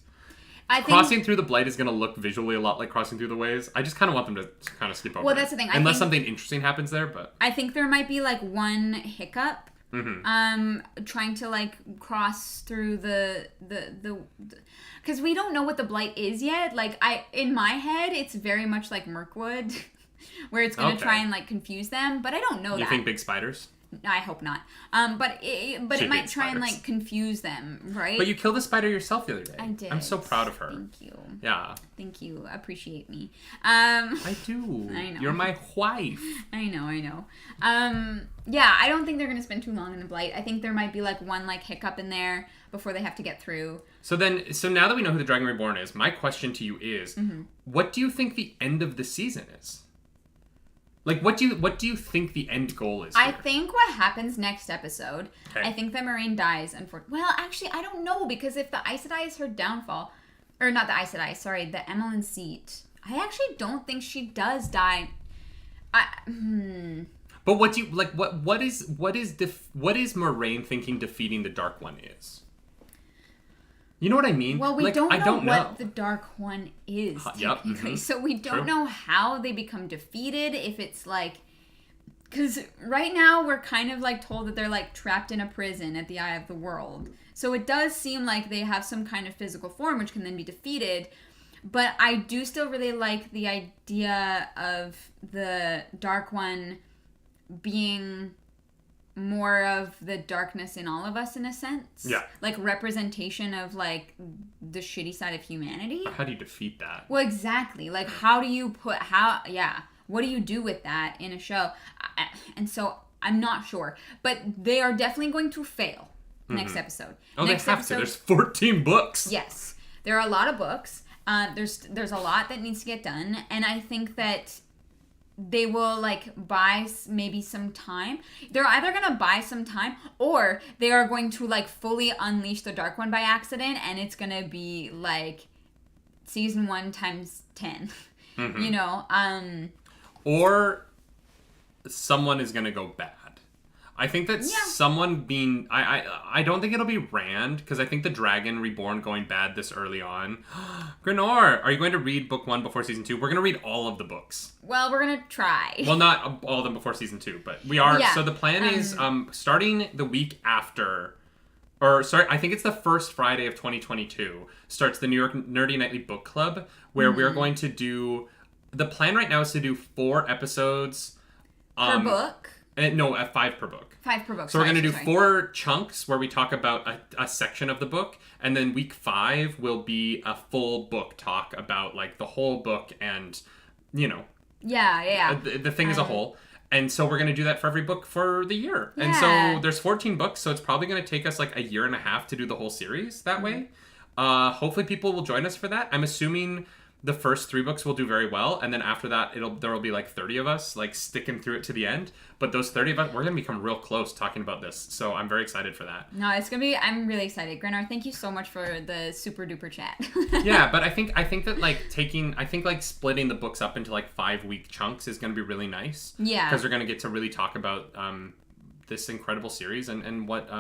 I think crossing through the Blight is going to look visually a lot like crossing through the Ways. I just kind of want them to kind of skip over it. Well, that's the thing. Unless something interesting happens there, but... I think there might be, one hiccup. Mm-hmm. Trying to, cross through the because we don't know what the Blight is yet. In my head, it's very much like Mirkwood, where it's going to try and, confuse them, but I don't know that. You think big spiders? I hope not. But it might try and confuse them, right? But you killed a spider yourself the other day. I did. I'm so proud of her. Thank you. Yeah. Thank you. Appreciate me. I do. I know. You're my wife. I know. Yeah, I don't think they're gonna spend too long in the Blight. I think there might be one hiccup in there before they have to get through. So now that we know who the Dragon Reborn is, my question to you is, what do you think the end of the season is? What do you think the end goal is here? I think what happens next episode, I think that Moraine dies. Well, actually, I don't know, because if the Aes Sedai is her downfall, or not the Aes Sedai, sorry, the Emmeline seat, I actually don't think she does die. But what do you what is Moraine thinking defeating the Dark One is? You know what I mean? Well, we don't know what the Dark One is, technically. Mm-hmm. So we don't know how they become defeated, if it's because right now we're kind of told that they're trapped in a prison at the Eye of the World. So it does seem like they have some kind of physical form which can then be defeated. But I do still really like the idea of the Dark One being more of the darkness in all of us, in a sense. Yeah. Representation of the shitty side of humanity. How do you defeat that? Well, exactly. How do you what do you do with that in a show? And so I'm not sure, but they are definitely going to fail next episode. Oh, they have to. There's 14 books. Yes. There are a lot of books. There's a lot that needs to get done, and I think that they will buy maybe some time. They're either gonna buy some time, or they are going to fully unleash the Dark One by accident, and it's gonna be season 1 times 10. Mm-hmm. You know, or someone is gonna go bad. I think that someone being... I don't think it'll be Rand, because I think the Dragon Reborn going bad this early on. Grenor, are you going to read book 1 before season 2? We're going to read all of the books. Well, we're going to try. Well, not all of them before season 2, but we are. Yeah. So the plan is starting the week after... I think it's the first Friday of 2022, starts the New York Nerdy Nightly Book Club, where we're going to do... The plan right now is to do 4 episodes... per book. No, at 5 per book. 5 per book. So we're going to do 4 chunks where we talk about a section of the book, and then week 5 will be a full book talk about like the whole book and, the thing as a whole. And so we're going to do that for every book for the year. Yeah. And so there's 14 books, so it's probably going to take us like a year and a half to do the whole series that way. Hopefully people will join us for that. I'm assuming the first 3 books will do very well, and then after that there will be like 30 of us like sticking through it to the end. But those 30 of us, we're gonna become real close talking about this, so I'm very excited for that. No, I'm really excited. Grenar, thank you so much for the super duper chat. Yeah, but I think that like splitting the books up into like 5-week chunks is gonna be really nice. Yeah, because we're gonna get to really talk about this incredible series and what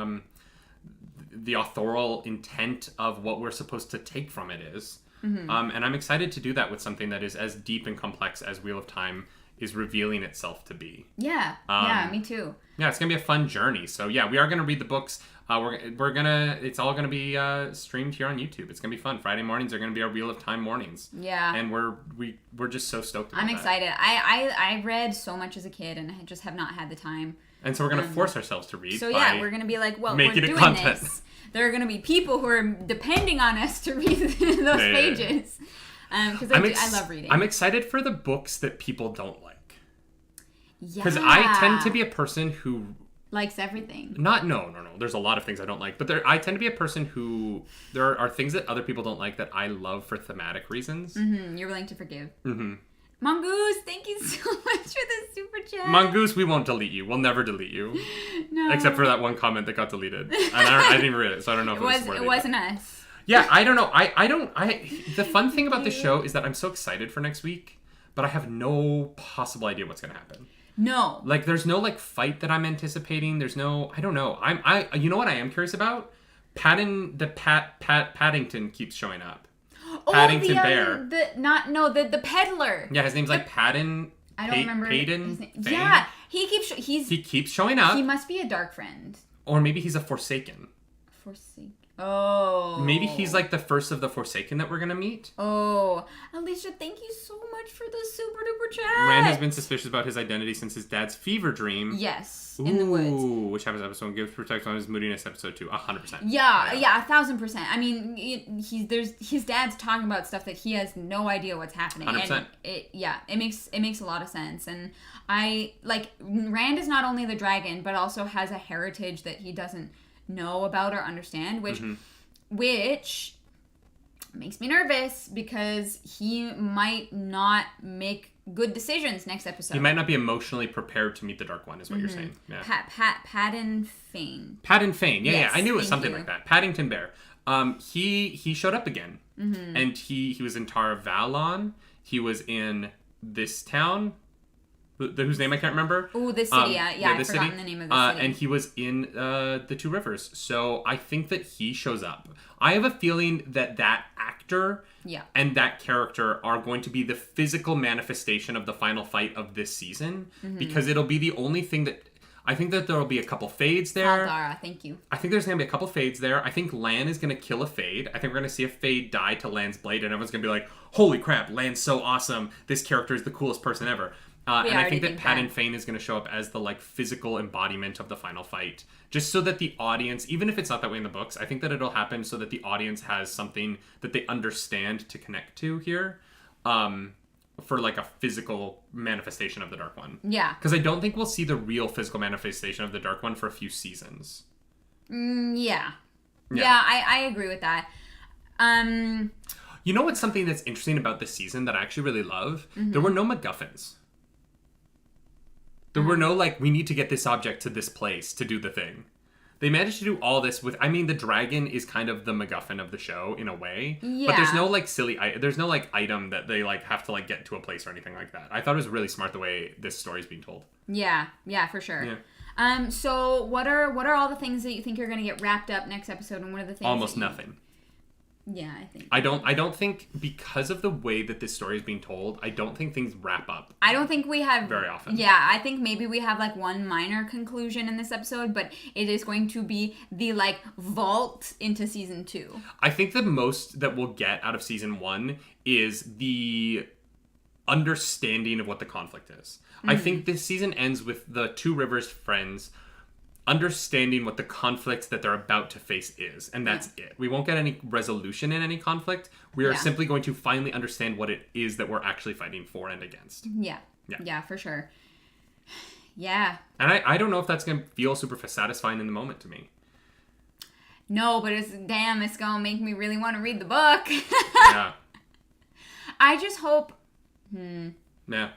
the authorial intent of what we're supposed to take from it is. Mm-hmm. And I'm excited to do that with something that is as deep and complex as Wheel of Time is revealing itself to be. Yeah, me too. Yeah, it's gonna be a fun journey. So yeah, we are gonna read the books. It's all gonna be streamed here on YouTube. It's gonna be fun. Friday mornings are gonna be our Wheel of Time mornings. Yeah, and we're just so stoked about I'm excited. I read so much as a kid, and I just have not had the time. And so we're gonna force ourselves to read. So yeah, we're gonna be like, well, we're doing content. This. There are going to be people who are depending on us to read those pages. Because I love reading. I'm excited for the books that people don't like. Yeah. Because I tend to be a person who... likes everything. No. There's a lot of things I don't like. But I tend to be a person who... There are things that other people don't like that I love for thematic reasons. Mm-hmm. You're willing to forgive. Mm-hmm. Mongoose, thank you so much for the super chat. Mongoose, we won't delete you. We'll never delete you. No. Except for that one comment that got deleted. And I didn't even read it, so I don't know if it was worthy. It wasn't us. Yeah, I don't know. The fun thing about this show is that I'm so excited for next week, but I have no possible idea what's going to happen. No. Like, there's no, like, fight that I'm anticipating. There's no... I don't know. You know what I am curious about? Paddington keeps showing up. Paddington Bear. The peddler. Yeah, his name's like Paddin. I don't remember his name. Fane? Yeah, he keeps showing up. He must be a dark friend. Or maybe he's a Forsaken. Forsaken. Oh. Maybe he's like the first of the Forsaken that we're gonna meet. Oh. Alicia, thank you so much for the super duper chat. Rand has been suspicious about his identity since his dad's fever dream. Yes, in the woods. Which happens episode 1 gives protection on his moodiness episode 2. 100%. Yeah, 1,000%. I mean, his dad's talking about stuff that he has no idea what's happening. 100%. And it makes a lot of sense. And Rand is not only the dragon, but also has a heritage that he doesn't know about or understand, which makes me nervous because he might not make good decisions next episode. He might not be emotionally prepared to meet the Dark One, is what you're saying. Yeah. Paddin Fane. Paddin Fane. Yeah, yes, I knew it was something like that. Paddington Bear. He showed up again, and he was in Tar Valon. He was in this town, whose name I can't remember. Oh, this city, I've forgotten the name of the city. And he was in the Two Rivers. So I think that he shows up. I have a feeling that actor and that character are going to be the physical manifestation of the final fight of this season, because it'll be the only thing that... I think that there will be a couple fades there. Saldara, thank you. I think there's going to be a couple fades there. I think Lan is going to kill a fade. I think we're going to see a fade die to Lan's blade, and everyone's going to be like, holy crap, Lan's so awesome. This character is the coolest person ever. And I think that Paddin Fane is going to show up as the physical embodiment of the final fight. Just so that the audience, even if it's not that way in the books, I think that it'll happen so that the audience has something that they understand to connect to here. For a physical manifestation of the Dark One. Yeah. Because I don't think we'll see the real physical manifestation of the Dark One for a few seasons. Yeah, I agree with that. You know what's something that's interesting about this season that I actually really love? There were no MacGuffins. There were no, we need to get this object to this place to do the thing. They managed to do all this with... I mean, the dragon is kind of the MacGuffin of the show, in a way. Yeah. But there's no, silly... There's no, item that they, have to, get to a place or anything like that. I thought it was really smart the way this story's being told. Yeah, for sure. Yeah. So what are all the things that you think are going to get wrapped up next episode, and what are the things... Almost nothing. Yeah, I think. I don't think, because of the way that this story is being told, I don't think things wrap up. I don't think we have... very often. Yeah, I think maybe we have, one minor conclusion in this episode, but it is going to be the, vault into season 2. I think the most that we'll get out of season 1 is the understanding of what the conflict is. I think this season ends with the two Rivers friends understanding what the conflict that they're about to face is, and that's it. We won't get any resolution in any conflict. We are simply going to finally understand what it is that we're actually fighting for and against. Yeah, for sure. Yeah. And I don't know if that's going to feel super satisfying in the moment to me. No, but it's going to make me really want to read the book. Yeah. I just hope... Yeah.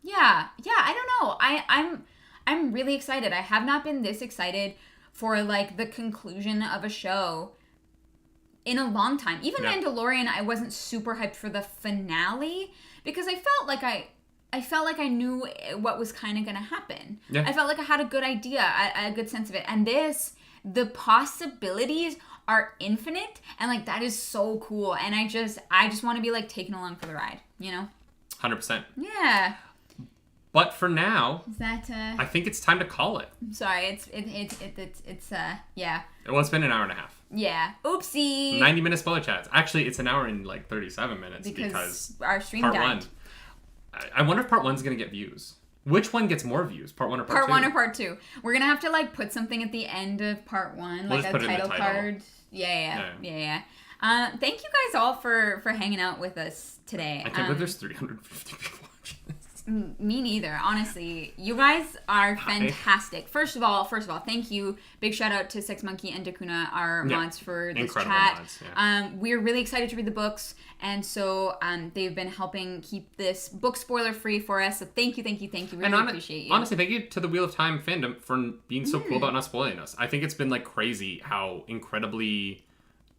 Yeah, I don't know. I'm really excited. I have not been this excited for, like, the conclusion of a show in a long time. Even Mandalorian, I wasn't super hyped for the finale because I felt like I knew what was kind of going to happen. Yeah. I felt like I had a good idea, a good sense of it. And this, the possibilities are infinite, and, like, that is so cool. And I just want to be, like, taken along for the ride, you know? 100%. Yeah. But for now, is that I think it's time to call it. I'm sorry, it's yeah. Well, it's been an hour and a half. Yeah. Oopsie. 90-minute spoiler chats. Actually, it's an hour and like 37 minutes because our stream part died. 1. I wonder if part 1's gonna get views. Which one gets more views? Part 1 or part 2? Part 1 or part 2. We're gonna have to like put something at the end of part 1, we'll like a title card. Yeah. Thank you guys all for hanging out with us today. I can't believe there's 350 people watching this. Me neither, honestly. You guys are fantastic. First of all, thank you. Big shout out to Sex Monkey and Dakuna, our mods, for this chat. Mods, we're really excited to read the books, and so they've been helping keep this book spoiler free for us. So thank you. Really appreciate you. Honestly, thank you to the Wheel of Time fandom for being so cool about not spoiling us. I think it's been like crazy how incredibly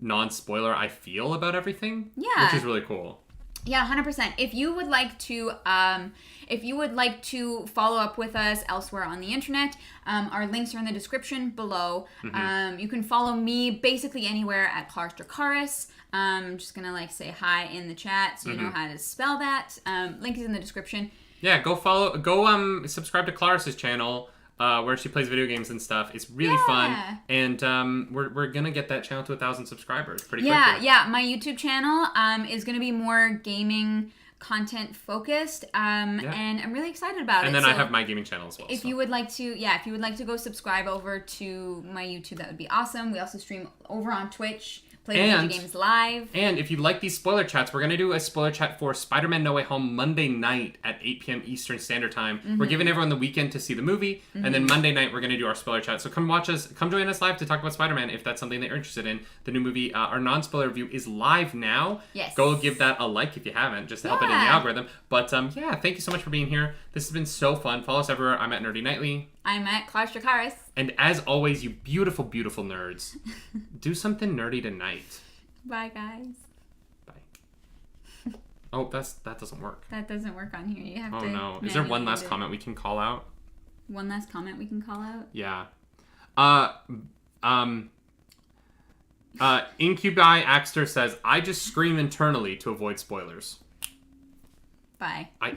non-spoiler I feel about everything. Yeah, which is really cool. Yeah, 100%. If you would like to follow up with us elsewhere on the internet, our links are in the description below. You can follow me basically anywhere at Clarks Dracaris. I'm just gonna like say hi in the chat so you know how to spell that. Link is in the description. Yeah, go subscribe to Claris's channel. Where she plays video games and stuff. It's really fun, and we're gonna get that channel to 1,000 subscribers pretty quickly. Yeah. My YouTube channel is gonna be more gaming content focused, and I'm really excited about it. And then I have my gaming channel as well. If you would like to go subscribe over to my YouTube, that would be awesome. We also stream over on Twitch. Play video games live. And if you like these spoiler chats, we're going to do a spoiler chat for Spider-Man No Way Home Monday night at 8 p.m. Eastern Standard Time. We're giving everyone the weekend to see the movie. And then Monday night, we're going to do our spoiler chat. So come join us live to talk about Spider-Man if that's something that you're interested in. The new movie, our non-spoiler review, is live now. Yes. Go give that a like if you haven't, just to help it in the algorithm. But thank you so much for being here. This has been so fun. Follow us everywhere. I'm at Nerdy Nightly. I'm at Clarks Dracaris. And as always, you beautiful, beautiful nerds, do something nerdy tonight. Bye, guys. Bye. Oh, that doesn't work. That doesn't work on here. You have to... Oh, no. Is there one last comment we can call out? One last comment we can call out? Yeah. Incubi Axter says, I just scream internally to avoid spoilers. Bye. I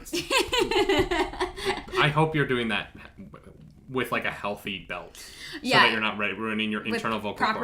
hope you're doing that with like a healthy belt. So that you're not ruining your internal vocal cords.